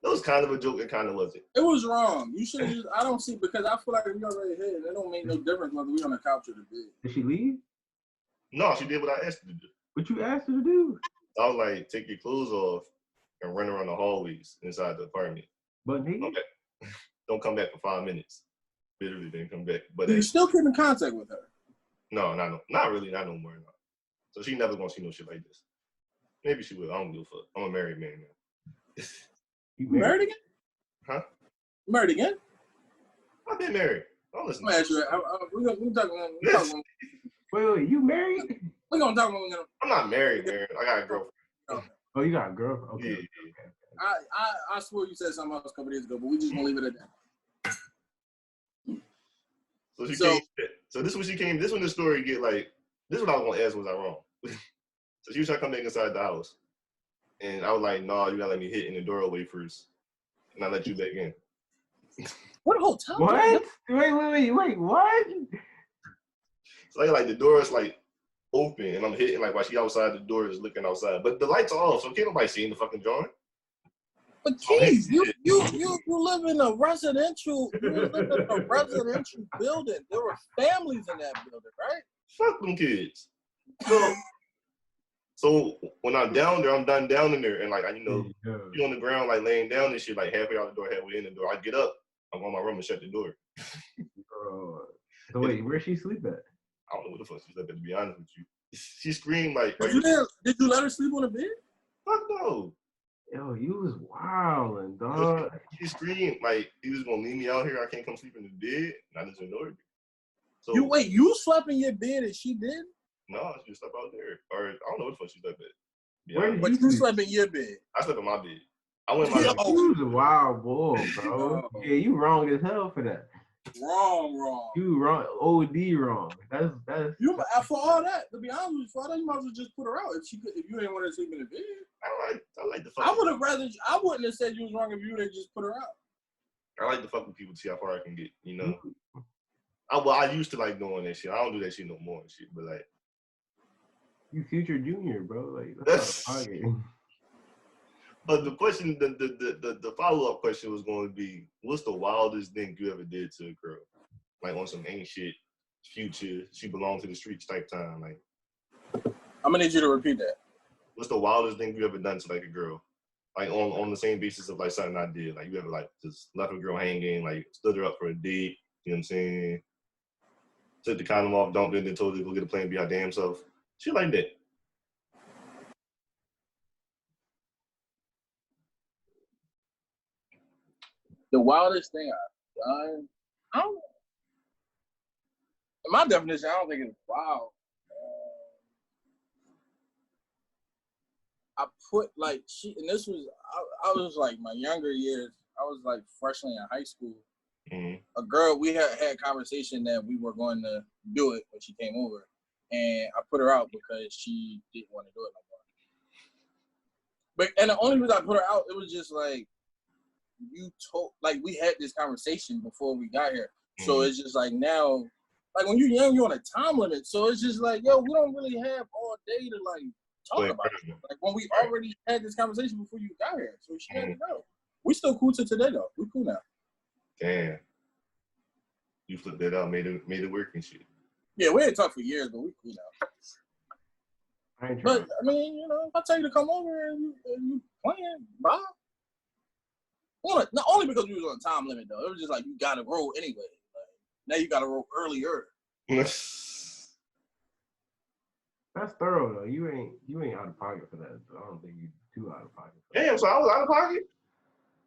That was kind of a joke. It kind of wasn't. It was wrong. You should just, I don't see, because I feel like we already hit it. It don't make no difference whether we on the couch or the bed. Did she leave? No, she did what I asked her to do. What you asked her to do? I was like, take your clothes off and run around the hallways inside the apartment. But nigga, Don't come back for 5 minutes. Literally didn't come back. But you still keep in contact with her? No, not really, not no more. No. So she never gonna see no shit like this. Maybe she will. I don't give a fuck. I'm a married man now. You married again? Huh? You married again? I've been married. Don't listen. I'm gonna ask you. We talking. Wait, you married? We're gonna talk when we're gonna. I'm not married, man. I got a girlfriend. Oh, you got a girlfriend? Okay. Yeah. I swear you said something else a couple days ago, but we just gonna leave it at that. So this is what she came. This when the story get like. This is what I was gonna ask. Was I wrong? So she was trying to come back inside the house, and I was like, "No, you gotta let me hit in the doorway first, and I let you back in." What hotel? What? Wait, what? So like the door is like open, and I'm hitting like while she outside the door is looking outside, but the lights are off, so can't nobody see the fucking drawing. But Keith, you live in a residential building. There were families in that building, right? Fuck them kids. So when I'm down there, I'm done down in there, and like you on the ground like laying down and shit, like halfway out the door, halfway in the door. I get up, I'm on my room and shut the door. So wait, where she sleep at? I don't know what the fuck she slept at, to be honest with you. She screamed like, Did you let her sleep on the bed? Fuck no. Yo, you was wildin', dog. She screamed like, you was gonna leave me out here, I can't come sleep in the bed, and I just ignored her. So you slept in your bed and she did? No, she just slept out there. Or I don't know what the fuck she slept at. Yeah, but you slept in your bed. I slept in my bed. I went in my bed. You was a wild boy, bro. Yeah, you wrong as hell for that. Wrong. You wrong, OD wrong. That's you for all that. To be honest with you, for all that, you might as well just put her out if you didn't want her to sleep in the bed. I like the fuck. I wouldn't have said you was wrong if you didn't just put her out. I like to fuck with people to see how far I can get. You know. I used to like doing that shit. I don't do that shit no more and shit. But like, you future junior, bro. Like that's But the question, the follow up question was going to be, what's the wildest thing you ever did to a girl? Like on some ain't shit, future, she belonged to the streets type time. Like, I'm gonna need you to repeat that. What's the wildest thing you ever done to like a girl? Like on the same basis of like something I did. Like you ever like just left a girl hanging, like stood her up for a date. You know what I'm saying? Took the condom off, dumped it, and then told her to go get a plane, be her damn self. Shit like that. The wildest thing I've done, in my definition, I don't think it's wild. I put like and this was I was like my younger years. I was like freshman in high school, A girl, we had a conversation that we were going to do it when she came over, and I put her out because she didn't want to do it no more. And the only reason I put her out, it was just like we had this conversation before we got here. So it's just like now, like when you're young, you're on a time limit. So it's just like, yo, we don't really have all day to like talk about it. Like when we already had this conversation before you got here. So she had to go. We still cool to today though. We cool now. Damn. You flipped that out, made it work and shit. Yeah, we ain't talked for years, but we cool now. But I mean, you know, if I tell you to come over and you playing, bye. Well, not only because we was on a time limit though. It was just like you gotta roll anyway. Like, now you gotta roll earlier. That's thorough though. You ain't out of pocket for that. So I don't think you too out of pocket. Damn, so I was out of pocket?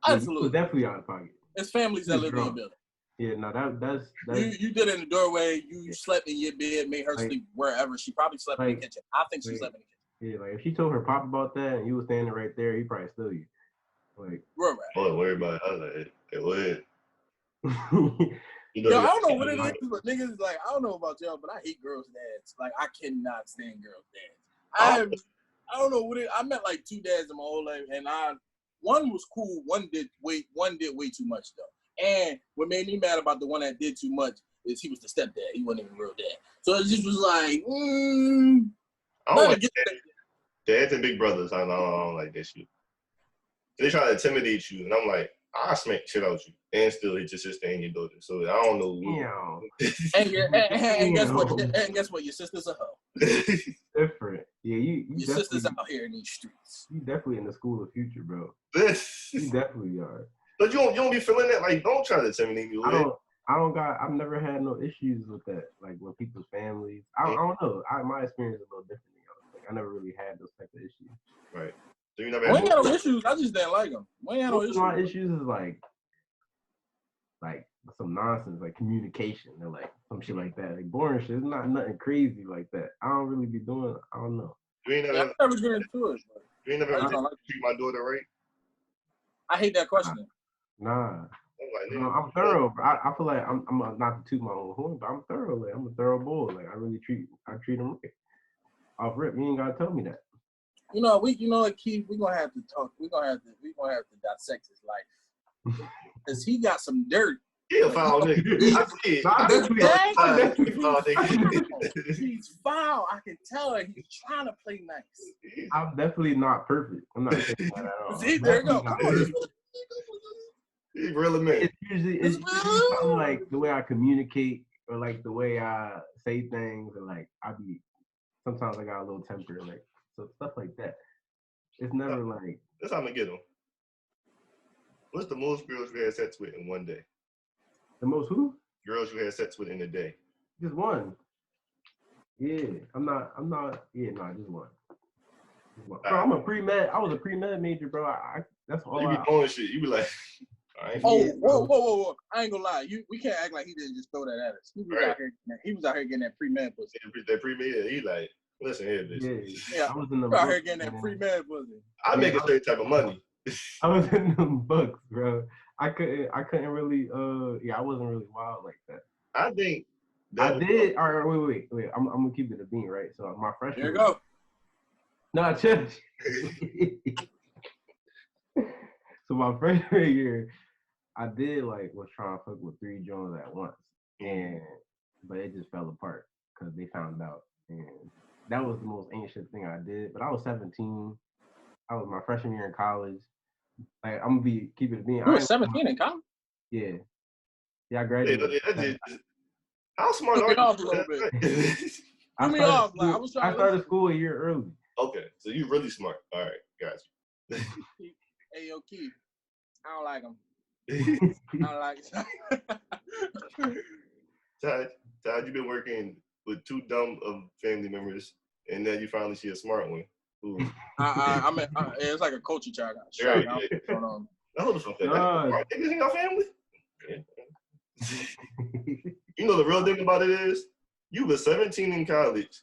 Absolutely. You definitely out of pocket. It's families that live in your building. Yeah, no, that's you did it in the doorway. You slept in your bed, made her sleep wherever. She probably slept in the kitchen. I think she slept in the kitchen. Yeah, like if she told her pop about that and you was standing right there, he probably steal you. Like, right. I wasn't worried about it. I was like, it would. Yo, I don't know what it is, but niggas like, I don't know about y'all, but I hate girls' dads. Like, I cannot stand girls' dads. I don't know what it. I met like 2 dads in my whole life, and one was cool. One did way too much though. And what made me mad about the one that did too much is he was the stepdad. He wasn't even real dad. So it just was like, I don't like dads and big brothers. I don't like that shit. They try to intimidate you, and I'm like, I'll smack shit out you and still hit your sister and your daughter. So I don't know. and guess what? Your sister's a hoe. Different. Yeah, your sister's out here in these streets. You definitely in the school of future, bro. You definitely are. But you don't be feeling that. Like, don't try to intimidate me. I've never had no issues with that. Like when people's families. I don't know. My experience is a little different than y'all. Like I never really had those type of issues. Right. We ain't got no issues. I just didn't like them. We ain't got no issues. My issues is like some nonsense, like communication or like some shit like that. Like boring shit. It's not nothing crazy like that. I don't really be doing. I don't know. You ain't never get into it. You ain't never treat my daughter right. I hate that question. Nah. I'm thorough, bro. I feel like I'm not to toot my own horn, but I'm thorough. Like I'm a thorough boy. Like I treat him right. Off rip, you ain't gotta tell me that. Keith, we're gonna have to talk. We're gonna have to dissect his life. Cause he got some dirt. He a foul nigga. He's foul. I can tell her he's trying to play nice. I'm definitely not perfect. I'm not saying that at all. See, there you go. He's really man. It's usually something like the way I communicate or like the way I say things or like sometimes I got a little temper, like so stuff like that. It's never like that's how I'm gonna get them. What's the most girls you had sex with in one day? The most who? Girls you had sex with in a day. Just one. Yeah, I'm not. Yeah, no, just one. Bro, I'm a pre-med. I was a pre-med major, bro. That's all. You be doing shit. You be like. Whoa! I ain't gonna lie. We can't act like he didn't just throw that at us. He was out here getting that pre-med pussy. That pre-med, he like, listen here, bitch. Yeah. I was out here getting that pre-med pussy. I make a certain type of money. I was in them books, bro. I couldn't really. I wasn't really wild like that. I think I did. All right, wait. I'm gonna keep it a bean, right? So my freshman. There you go. No, chill. So my freshman year, I did was trying to fuck with 3 joints at once, but it just fell apart because they found out, and that was the most ancient thing I did. But I was 17. I was my freshman year in college. Like I'm gonna keep it a bean. You were 17 in college? Yeah, I graduated. How smart are you? Off a little bit. I started school a year early. Okay, so you really smart. All right, got you. Hey, yo, Keith, I don't like him. I don't like him. Todd, you've been working with 2 dumb family members, and then you finally see a smart one. It's like a culture check. Right. Hold the fuck up. Niggas in your family? You know the real thing about it is, you were 17 in college,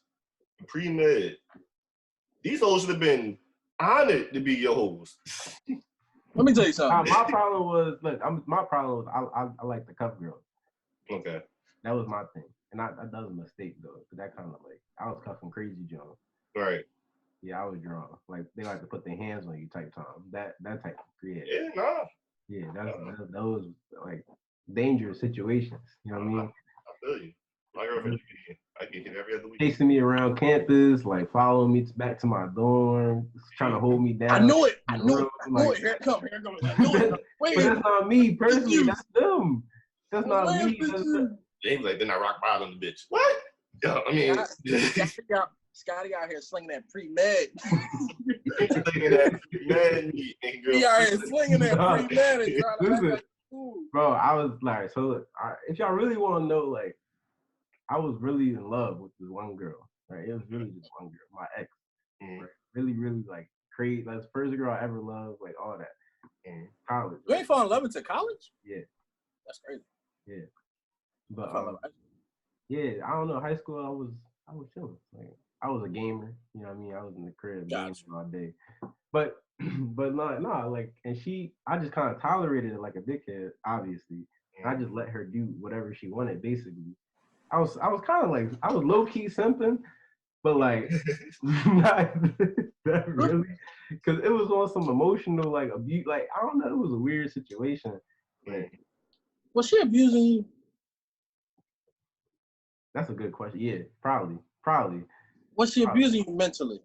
pre-med. These hoes should have been honored to be your hoes. Let me tell you something. My problem was, I like the cuff girls. Okay. That was my thing. And that was a mistake, though. Cause that kind of like, I was cuffing crazy John. Right. Yeah, I was drunk. Like, they like to put their hands on you type time. That type of creative. Yeah, nah. Yeah, those like dangerous situations. You know what I mean? I feel you. My girlfriend, I get hit every other week. Chasing me around campus, like following me back to my dorm, trying to hold me down. I knew it. Like, Here it comes. I knew it. But that's not me personally. That's them. That's not me. James like, then I rock bottom the bitch. What? Yo, I mean, Scotty out here slinging that pre-med. Slinging that pre-med meat. He out here slinging that pre-med and trying to act like, ooh. Bro, I was like, so look, if y'all really want to know, like, I was really in love with this one girl, right? It was really just one girl, my ex. Right? Really, really, like, crazy. That's the first girl I ever loved, like, all that. And college. You ain't fall in love until college? Yeah. That's crazy. Yeah. But, yeah, I don't know. High school, I was chilling. Like, I was a gamer, you know what I mean? I was in the crib gaming all day. But no, like, and I just kind of tolerated it like a dickhead, obviously. And I just let her do whatever she wanted, basically. I was kind of like, I was low-key simping, but like, not that really. Because it was on some emotional, like, abuse. Like, I don't know, it was a weird situation. Like, was she abusing you? That's a good question. Yeah, probably. Was she abusing you mentally?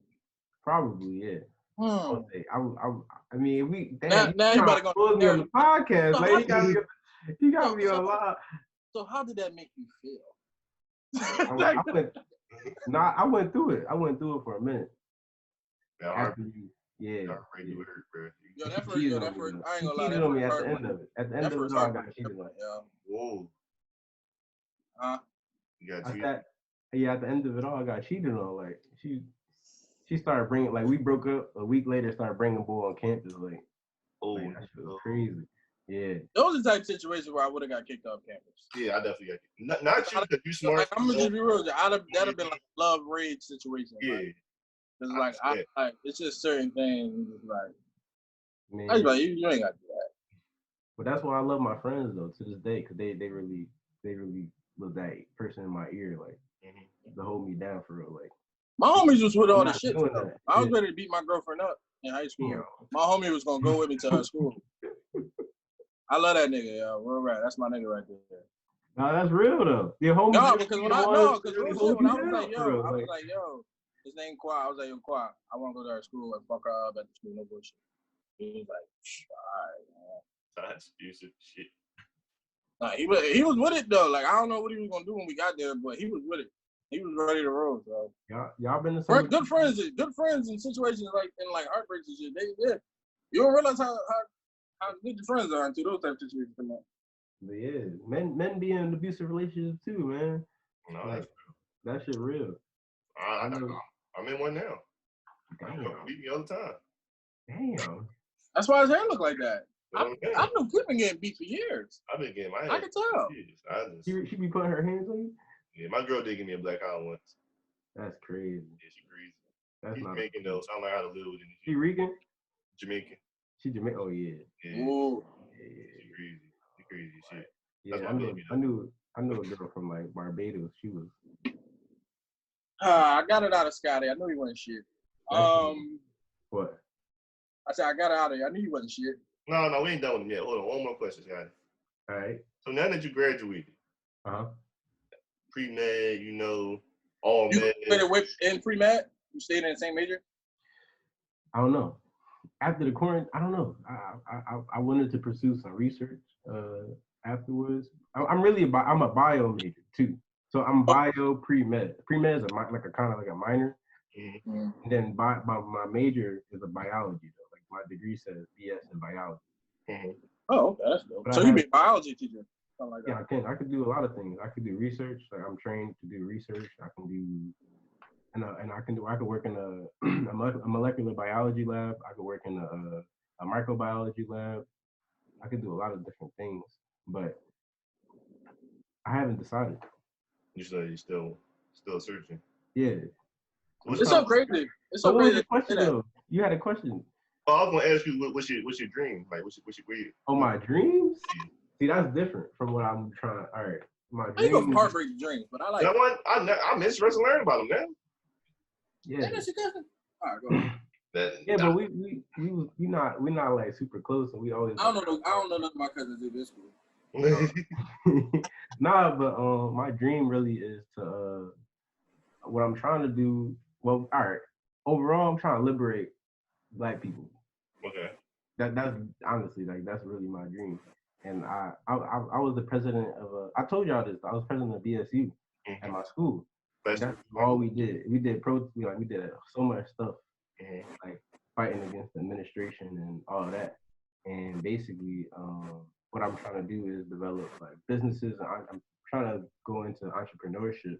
Probably, yeah. I mean, we now you better go on the podcast. Like, you got me on a lot. So how did that make you feel? I went through it. I went through it for a minute. Yeah. Yo, that first, I ain't gonna lie. Cheated on me at the end of it. At the end of it, I got cheated on. Whoa. You got cheated? Yeah, at the end of it all, I got cheated on. Like, she started bringing, like, we broke up a week later, started bringing boy on campus. Like, that shit was crazy. Yeah. Those are the type of situations where I would have got kicked off campus. Yeah, I definitely got kicked. Not you, because you smart. Like, I'm gonna just be real. That'd have been like a love rage situation. Yeah. It's like, it's just certain things. Like, man, I was like, you ain't got to do that. But that's why I love my friends though to this day, because they really was that person in my ear, like, to hold me down for real. Like, my homies was with all the shit. I was Yeah. ready to beat my girlfriend up in high school. Yeah. My homie was gonna go with me to her school. I love that nigga, yo. Real rap. That's my nigga right there. No, that's real though. Your homie. No, because when I was like, yo, his name Qua. I was like, yo, Qua, I want to go to her school and fuck her up at the school. No bullshit. He was like, all right, man. That's abusive shit. Nah, he was with it though. Like, I don't know what he was gonna do when we got there, but he was with it. He was ready to roll. So y'all been the good friends in situations like in heartbreaks and shit. You don't realize how good your friends are until those type of situations come up. But yeah, men be in abusive relationships too, man. No, like, that shit real. I'm in one now. Damn. Beat me all the time. Damn. That's why his hair look like that. I know Clip been getting beat for years. I've been getting my hair. I can tell. She be putting her hands on you? Yeah, my girl did give me a black eye once. That's crazy. Yeah, she crazy. That's She's not Jamaican though, so I don't know how to live with it. She Rican? Jamaican. She Jamaican. Oh yeah. Yeah. Ooh. Yeah. She crazy. She crazy shit. Yeah, That's I knew a girl from like Barbados. She was. I got it out of Scotty. I knew he wasn't shit. What? I said I got it out of you. I knew he wasn't shit. No, we ain't done with him yet. Hold on, one more question, Scotty. All right. So now that you graduated, pre-med, all you med. You went in pre-med? You stayed in the same major? I don't know. After the quarantine, I don't know. I wanted to pursue some research afterwards. I'm a bio major too. So I'm bio pre-med. Pre-med is like a kind of like a minor. Mm-hmm. And then my major is a biology though. Like my degree says BS in biology. Mm-hmm. Oh, okay, that's dope. So you be a biology teacher? Something like that. Yeah, I could do a lot of things. I could do research. Like I'm trained to do research. I can do, I could work in a molecular biology lab. I could work in a microbiology lab. I could do a lot of different things, but I haven't decided. You said you're still searching. Yeah. It's so crazy. It's so what was crazy. the question though? You had a question. Oh, I was gonna ask you what's your dream? Like what's your Oh, my dreams? See, that's different from what I'm trying. All right, my I go from dreams. heartbreaking dreams, but I like. That one, I'm interested in learning about them, man. Yeah. That's your cousin. All right, go ahead. Yeah, but we're not like super close, and we always. I don't know none of my cousins in this school. Nah, but my dream really is to what I'm trying to do. Well, all right. Overall, I'm trying to liberate Black people. Okay. That's honestly like that's really my dream. And I was the president of I told y'all this. I was president of BSU at my school. That's all we did. We did we did so much stuff, like fighting against the administration and all of that. And basically, what I'm trying to do is develop like businesses. And I'm trying to go into entrepreneurship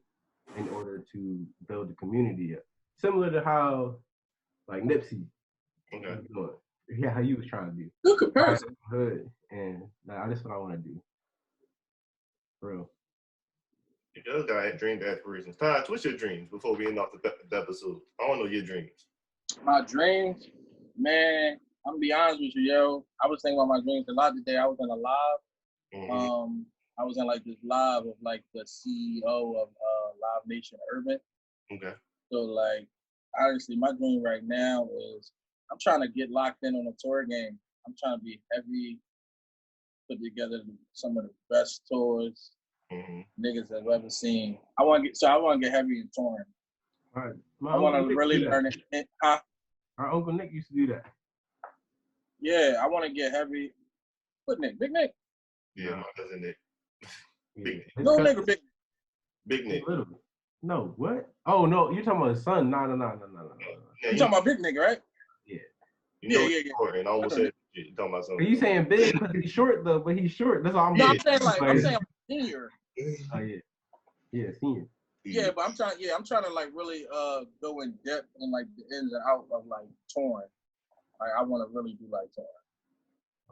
in order to build the community up, similar to how like Nipsey. Okay. Yeah, how you was trying to do. Good comparison. Hood, and that's what I want to do. For real. The other guy had dreams, aspirations. Todd, what's your dreams before we end off the episode? I want to know your dreams. My dreams, man. I'm gonna be honest with you, yo. I was thinking about my dreams a lot today. I was in a live. Mm-hmm. I was in like this live of like the CEO of Live Nation Urban. Okay. So like, honestly, my dream right now is I'm trying to get locked in on a tour game. I'm trying to be heavy, put together some of the best tours niggas have ever seen. I want to get heavy in touring. All right. I want to really learn it. Our Uncle Nick used to do that. Yeah, I want to get heavy. What Nick? Big Nick? Yeah, my cousin Nick. Big Nick. No nigga, Big Nick. Big Nick. Little. No, what? Oh no, you're talking about his son. No. You talking about Big Nigga, right? Yeah. Yeah. And I almost said you talking about something. Are you saying big because he's short though? But he's short. That's all I'm No, saying. I'm saying senior. Oh yeah. Yeah, senior. Yeah, but I'm trying to like really go in depth in like the ins and outs of like touring. Like I want to really do like touring.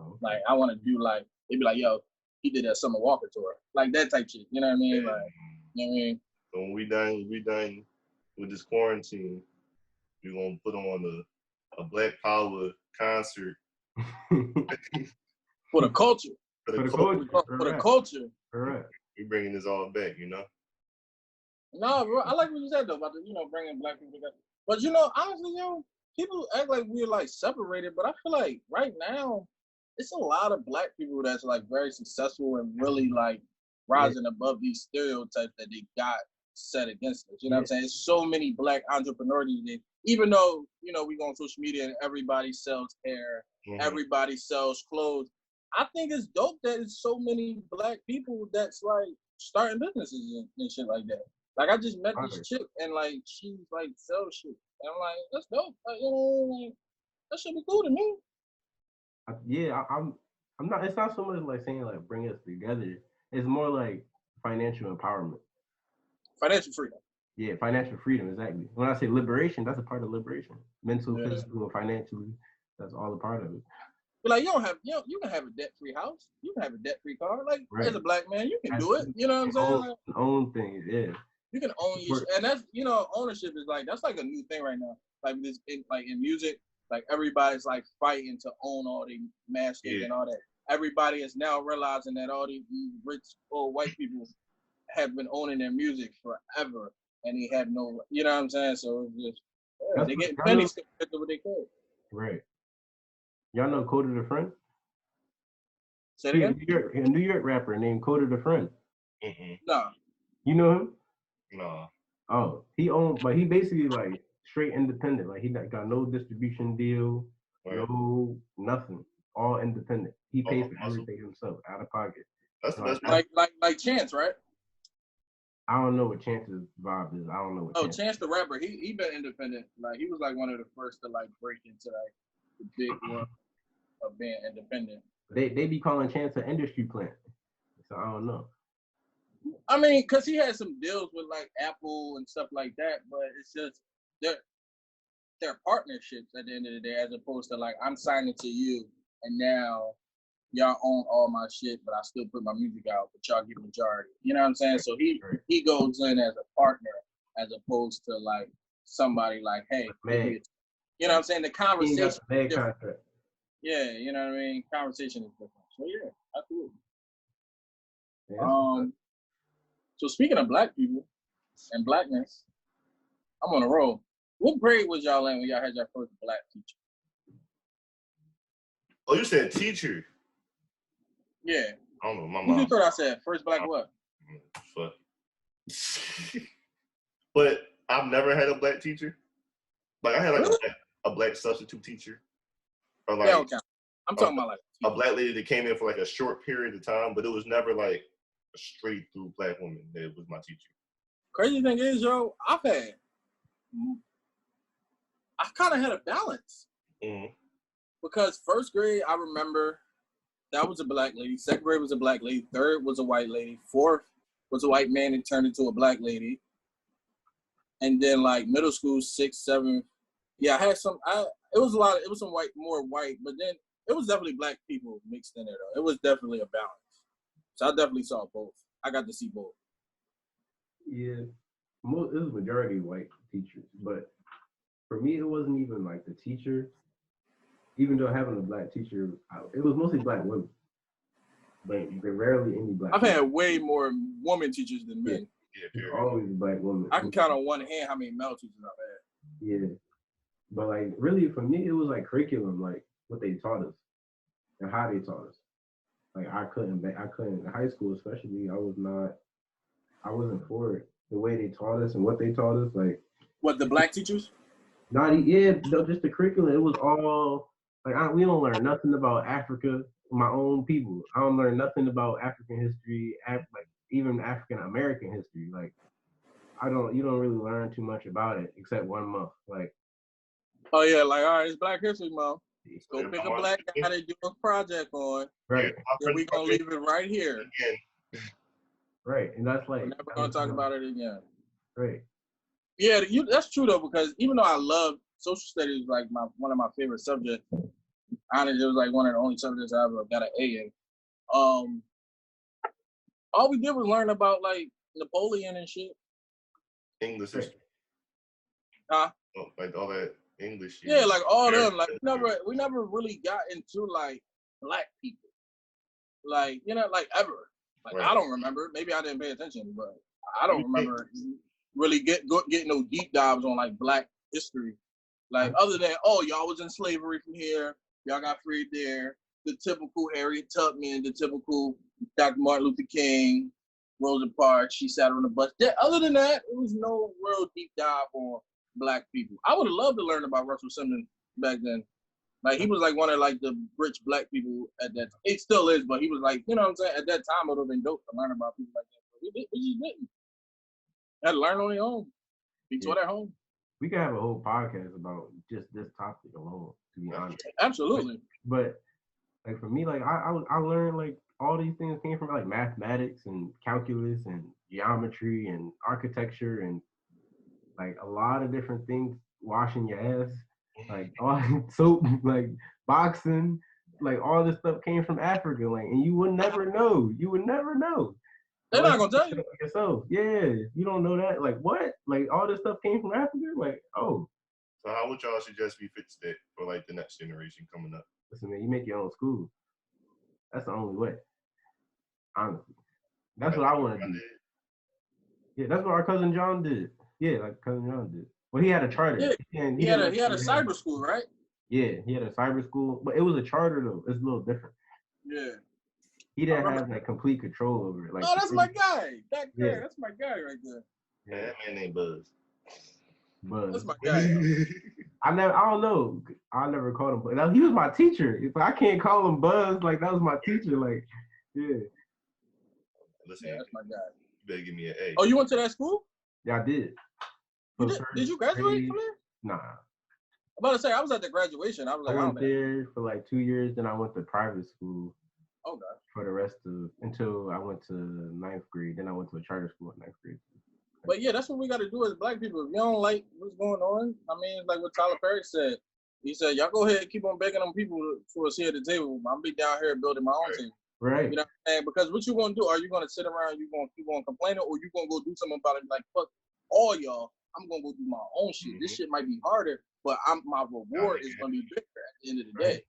Okay. Like I want to do like they be like, yo, he did that Summer Walker tour, like that type shit. You know what I mean? Like, you know what I mean? So when we done with this quarantine, we're gonna put on a Black Power concert For the culture. For the culture. Correct. We're bringing this all back, you know. No, bro, I like what you said though about the, bringing Black people together. But honestly, people act like we're like separated, but I feel like right now it's a lot of Black people that's like very successful and really like rising above these stereotypes that they got set against us. You know what I'm saying? There's so many Black entrepreneurs, even though we go on social media and everybody sells hair, everybody sells clothes. I think it's dope that it's so many Black people that's like starting businesses and shit like that. Like I just met this chick and like she like sells shit. And I'm like, that's dope. Like, that should be cool to me. Yeah, I'm not. It's not so much like saying like bring us together. It's more like financial empowerment. Financial freedom. Yeah, financial freedom, exactly. When I say liberation, that's a part of liberation. Mental, physical, and financially, that's all a part of it. But like you can have a debt-free house. You can have a debt-free car. Like as a Black man, you can do it. You know what I'm saying? Like, own things, yeah. You can own your, and that's ownership is like that's like a new thing right now. Like this, in music, like everybody's like fighting to own all the masters and all that. Everybody is now realizing that all these rich old white people have been owning their music forever, and they have no, you know what I'm saying? So it's just they get pennies to do what they could. Right. Y'all know Coda the Friend? Say it again? A New York rapper named Coda the Friend. No. You know him? No. Oh, he basically like straight independent. Like he got no distribution deal, no nothing. All independent. He pays for everything himself, out of pocket. That's the best. Like Chance, right? I don't know what Chance's vibe is. I don't know what. Chance the rapper, he been independent. Like he was like one of the first to like break into like the big world of being independent. They be calling Chance an industry plant. So I don't know. I mean, cause he had some deals with like Apple and stuff like that, but it's just they're partnerships at the end of the day, as opposed to like I'm signing to you and now y'all own all my shit, but I still put my music out, but y'all get majority. You know what I'm saying? So he goes in as a partner as opposed to like somebody like, hey, You know what I'm saying? The conversation is different. Contract. Yeah, you know what I mean? Conversation is different. So yeah, absolutely. Yeah. So speaking of black people and blackness, I'm on a roll. What grade was y'all in when y'all had your first black teacher? Oh, you said teacher? Yeah. I don't know. My Who mom. you thought I said? First black what? Fuck. But I've never had a black teacher. Like I had like a black substitute teacher, or like Okay. I'm talking about like a black lady that came in for like a short period of time, but it was never like a straight through black woman that was my teacher. Crazy thing is, yo, I kind of had a balance. Mm-hmm. Because first grade, I remember that was a black lady. Second grade was a black lady. Third was a white lady. Fourth was a white man that turned into a black lady. And then like middle school, 6th, 7th. Yeah, I had some. It was some more white, but then it was definitely black people mixed in there though. It was definitely a balance. So I definitely saw both. I got to see both. Yeah, it was majority white teachers, but for me, it wasn't even like the teacher. Even though having a black teacher, it was mostly black women, but there rarely any black. I've had way more woman teachers than men. Yeah, always black women. I can count on one hand how many male teachers I've had. Yeah, but like really for me, it was like curriculum, like what they taught us and how they taught us. Like I couldn't in high school especially. I wasn't for it. The way they taught us and what they taught us, like what the black teachers? Just the curriculum. It was all like we don't learn nothing about Africa, my own people. I don't learn nothing about African history, like even African American history. Like you don't really learn too much about it except 1 month. Like, oh yeah, like all right, it's Black History Month. Let's go pick a black guy to do a project on. Right. Then we gonna leave it right here. Right, and that's like we're never gonna talk about it again. Right. Yeah, that's true though, because even though I love social studies, like one of my favorite subjects, honestly, it was like one of the only subjects I ever got an A in. All we did was learn about like Napoleon and shit. English history. Huh? Oh, like all that English. Yeah, like all them. Like we never really got into like black people. Like, you know, like ever. Like right. I don't remember. Maybe I didn't pay attention, but I don't remember really getting no deep dives on like black history. Like other than, oh, y'all was in slavery from here, y'all got freed there. The typical Harriet Tubman, the typical Dr. Martin Luther King, Rosa Parks, she sat on the bus. Yeah, other than that, it was no real deep dive on black people. I would have loved to learn about Russell Simmons back then. Like he was like one of like the rich black people at that time. It still is, but he was like, you know what I'm saying? At that time, it would have been dope to learn about people like that. But we just didn't. Had to learn on their own. Be taught at home. We could have a whole podcast about just this topic alone, to be honest. Absolutely. But like for me, like I learned like all these things came from like mathematics and calculus and geometry and architecture and like a lot of different things, washing your ass, like all soap, like boxing, like all this stuff came from Africa, like, and you would never know. You would never know. They're not gonna tell you. Yourself. Yeah, you don't know that. Like what? Like all this stuff came from Africa? Like, oh. So how would y'all suggest we fix that for like the next generation coming up? Listen, man, you make your own school. That's the only way. Honestly. That's what I want to do. Yeah, that's what our cousin John did. Yeah, like cousin John did. Well, he had a charter. Yeah, he had a cyber school, right? Yeah, he had a cyber school, but it was a charter though. It's a little different. Yeah. He didn't have like complete control over it. Like, oh, that's my guy. That's my guy right there. Yeah, that man named Buzz. That's my guy. I don't know. I never called him, but he was my teacher. If I can't call him Buzz, like that was my teacher. Like, yeah. Listen, yeah, that's my guy. You better give me an A. Oh, you went to that school? Yeah, I did. Did you graduate from there? Nah. I'm about to say I was at the graduation. I was like, I went there for like 2 years, then I went to private school. Okay. For the rest of until I went to 9th grade, then I went to a charter school in 9th grade. But yeah, that's what we got to do as black people. If you don't like what's going on, I mean, like what Tyler Perry said. He said, y'all go ahead and keep on begging them people for us here at the table. I'll be down here building my own table. Right. You know what I'm saying? Because what you going to do? Are you going to sit around, you going to keep on complaining, or you going to go do something about it? Like, fuck all y'all, I'm going to go do my own shit. This shit might be harder but my reward is gonna be bigger at the end of the day.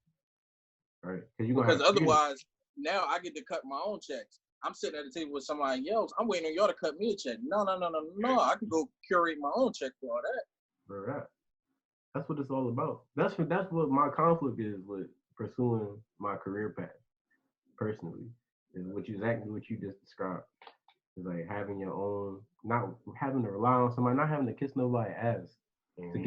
Right. Because otherwise, now I get to cut my own checks. I'm sitting at the table with somebody else. I'm waiting on y'all to cut me a check. No. I can go curate my own check for all that. Right. That's what it's all about. That's what my conflict is with pursuing my career path. Personally, is exactly what you just described. It's like having your own, not having to rely on somebody, not having to kiss nobody's ass to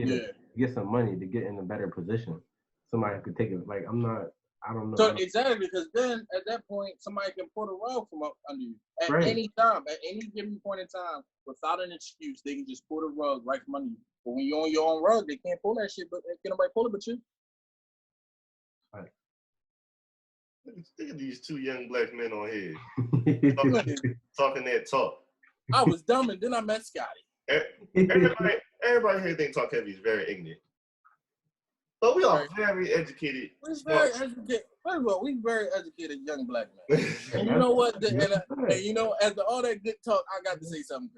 get some money, to get in a better position. Somebody could take it. Like I don't know. So exactly, because then at that point, somebody can pull the rug from up under you at any time, at any given point in time, without an excuse. They can just pull the rug right from under you. But when you're on your own rug, they can't pull that shit. But can nobody pull it but you? Right. Look at these two young black men on here talking that talk. I was dumb, and then I met Scotty. Everybody here think Talk Heavy is very ignorant. But we are very educated. We're very educated. First of all, we very educated young black men. And you know what? And you know, after all that good talk, I got to say something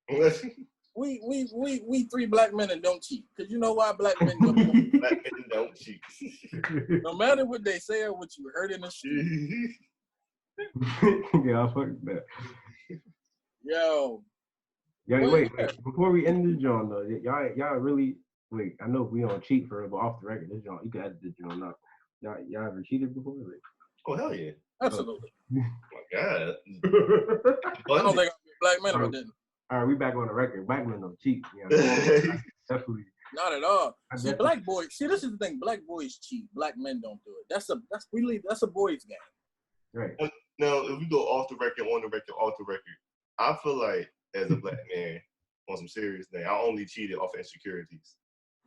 crazy. We three black men and don't cheat. Because you know why black men don't cheat? Black men don't cheat. No matter what they say or what you heard in the street. Yeah, fuck that. Yo. Yeah, wait. Before we end this joint though, y'all really wait. I know we don't cheat for it, but off the record, this joint you can edit this joint up. Y'all ever cheated before? Like, oh hell yeah, absolutely. Oh my god. I don't think I'm a black man if I didn't. All right, we back on the record. Black men don't cheat. You know, definitely. Not at all. See, black boys. See, this is the thing. Black boys cheat. Black men don't do it. That's a boys' game. Right. Now, if we go off the record, on the record, off the record, I feel like as a black man, on some serious thing, I only cheated off insecurities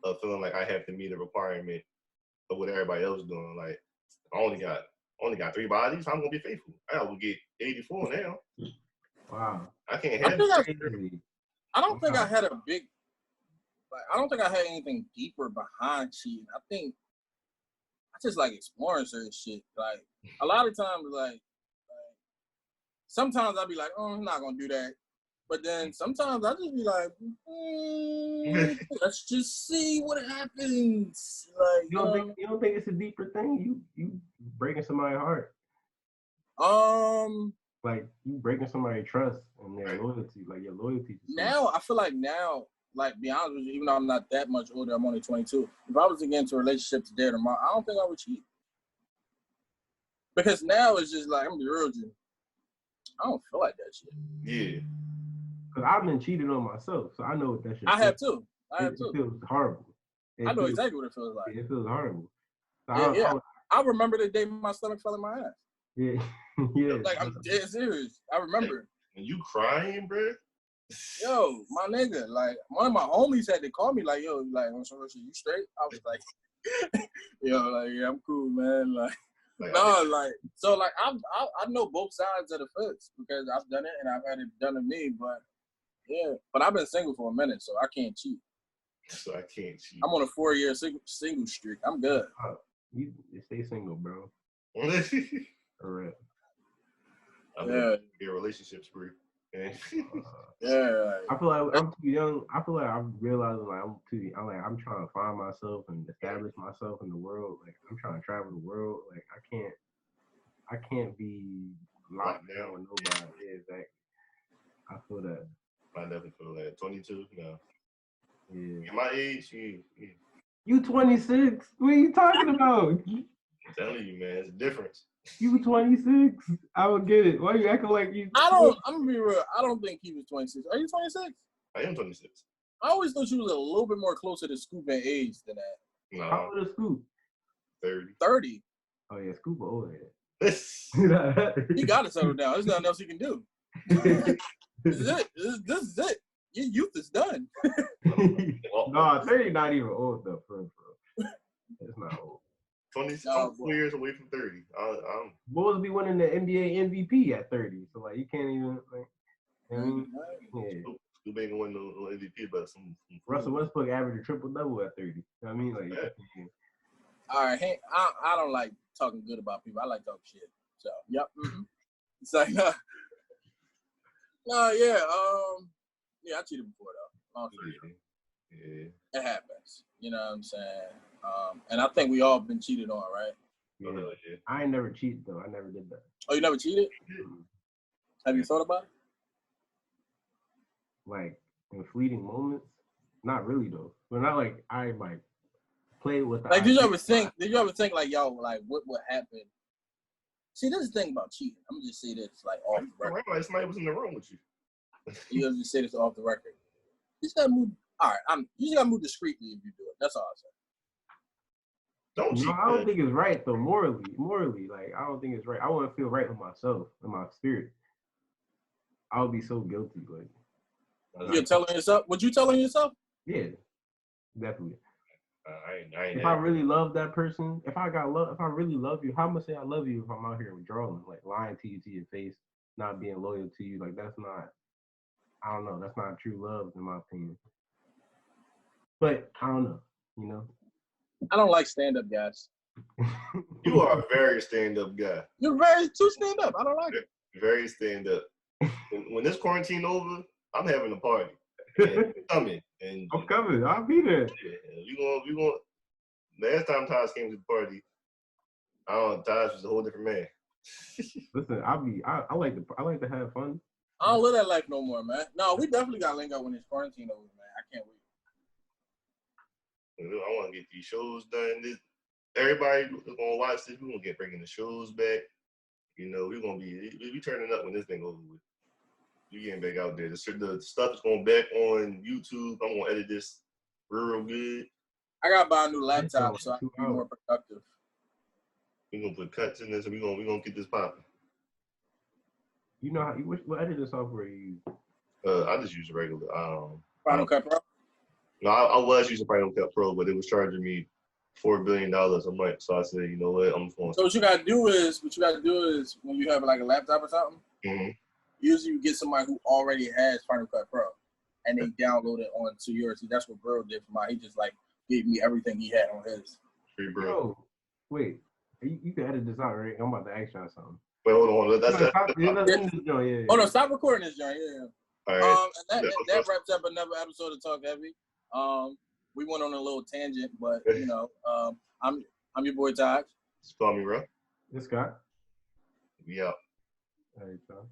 of feeling like I have to meet a requirement of what everybody else is doing. Like, I only got 3 bodies. I'm gonna be faithful. I will get 84 now. Wow. I can't have. I don't think I had a big. Like, I don't think I had anything deeper behind cheating. I think I just like exploring certain shit. Like a lot of times, like sometimes I'll be like, oh, I'm not gonna do that. But then sometimes I just be like, let's just see what happens. Like you don't think it's a deeper thing? You breaking somebody's heart. Like you breaking somebody's trust and their loyalty, like your loyalty. Now I feel like like be honest with you, even though I'm not that much older, I'm only 22. If I was to get into a relationship today or tomorrow, I don't think I would cheat. Because now it's just like, I'm gonna be real with you. I don't feel like that shit. Yeah. Because I've been cheated on myself, so I know what that shit I feels. have too. It feels horrible. I know exactly what it feels like. It feels horrible. So I remember the day my stomach fell in my ass. Yeah. Yeah. Like, I'm dead serious. I remember. And you crying, bro? Yo, my nigga, like, one of my homies had to call me, like, yo, like, you straight? I was like, yo, like, yeah, I'm cool, man. Like no, like, so, like, I know both sides of the fence because I've done it and I've had it done to me, but, yeah. But I've been single for a minute, so I can't cheat. So I can't cheat. I'm on a 4-year single streak. I'm good. You stay single, bro. For real. Your relationship spree. Yeah. I feel like I'm too young. I feel like I'm realizing like I'm trying to find myself and establish myself in the world. Like I'm trying to travel the world. Like I can't be locked down with nobody. Yeah, exactly. I feel that. I definitely feel that. 22, no. Yeah. At my age, yeah. You 26? What are you talking about? I'm telling you, man, it's a difference. You 26? I don't get it. Why are you acting like you? I'm gonna be real. I don't think he was 26. Are you 26? I am 26. I always thought you was a little bit more closer to Scoop in age than that. No. How old is Scoop? 30. 30. Oh yeah, Scoop old. He gotta settle down. There's nothing else he can do. This is it. This is it. Your youth is done. No, 30 not even old though, bro. It's not old. 4 years away from 30. I'm supposed to be winning the NBA MVP at 30, so like you can't even like. You know what I mean? Yeah. Still ain't gonna win no MVP, but some Russell Westbrook averaged a triple double at 30. You know what I mean? Like. Yeah. All right, hey, I don't like talking good about people. I like talking shit. So, yep. Mm-hmm. It's like, no, yeah, I cheated before though. Long story short. Yeah. It happens. You know what I'm saying? And I think we all been cheated on, right? Oh, hell yeah. I ain't never cheated though. I never did that. Oh, you never cheated? Mm-hmm. Have you thought about it? Like in fleeting moments, not really though. But not like I like play with. Like, did you ever think like, yo, like what would happen? See, this is the thing about cheating. I'm gonna just say this like off the record. Like somebody was in the room with you. You just say this off the record. You just gotta move. All right, you just gotta move discreetly if you do it. That's all I say. Don't cheat. No, I don't think it's right though. Morally, like I don't think it's right. I wouldn't feel right with myself, in my spirit. I would be so guilty. Like You're telling yourself? What you telling yourself? Yeah, definitely. I ain't If I really love that person, if I really love you, how much say I love you if I'm out here withdrawing, like lying to you to your face, not being loyal to you? Like that's not. I don't know. That's not true love, in my opinion. But I don't know. You know. I don't like stand-up guys. You are a very stand-up guy. You're very too stand-up. I don't like it. Very stand-up. When this quarantine over, I'm having a party. And coming. And I'm coming. I'll be there. Yeah, we going. Last time Taj came to the party, Taj was a whole different man. Listen, I like to have fun. I don't live that life no more, man. No, we definitely got to link up when this quarantine over, man. I can't wait. I want to get these shows done. Everybody gonna watch this. We're gonna get bringing the shows back. You know, we're gonna be turning up when this thing over with. We getting back out there. The stuff is going back on YouTube. I'm gonna edit this real good. I gotta buy a new laptop so I can be more productive. We're gonna put cuts in this, and we're gonna get this popping. You know what editing software you use? I just use a regular. Final Cut Pro. No, I was using Final Cut Pro, but it was charging me $4 billion a month. So I said, you know what, I'm going. So what you gotta do is when you have like a laptop or something, mm-hmm. Usually you get somebody who already has Final Cut Pro, and they download it onto yours. See, that's what Bro did for mine. He just like gave me everything he had on his. Free Bro. Yo, wait, you can edit this out, right? I'm about to ask y'all something. Wait, hold on. Oh no, stop recording this, John. Yeah. All right. And that wraps up another episode of Talk Heavy. We went on a little tangent, but you know, I'm your boy Taj. Just call me, bro. This guy. We out. All right, y'all.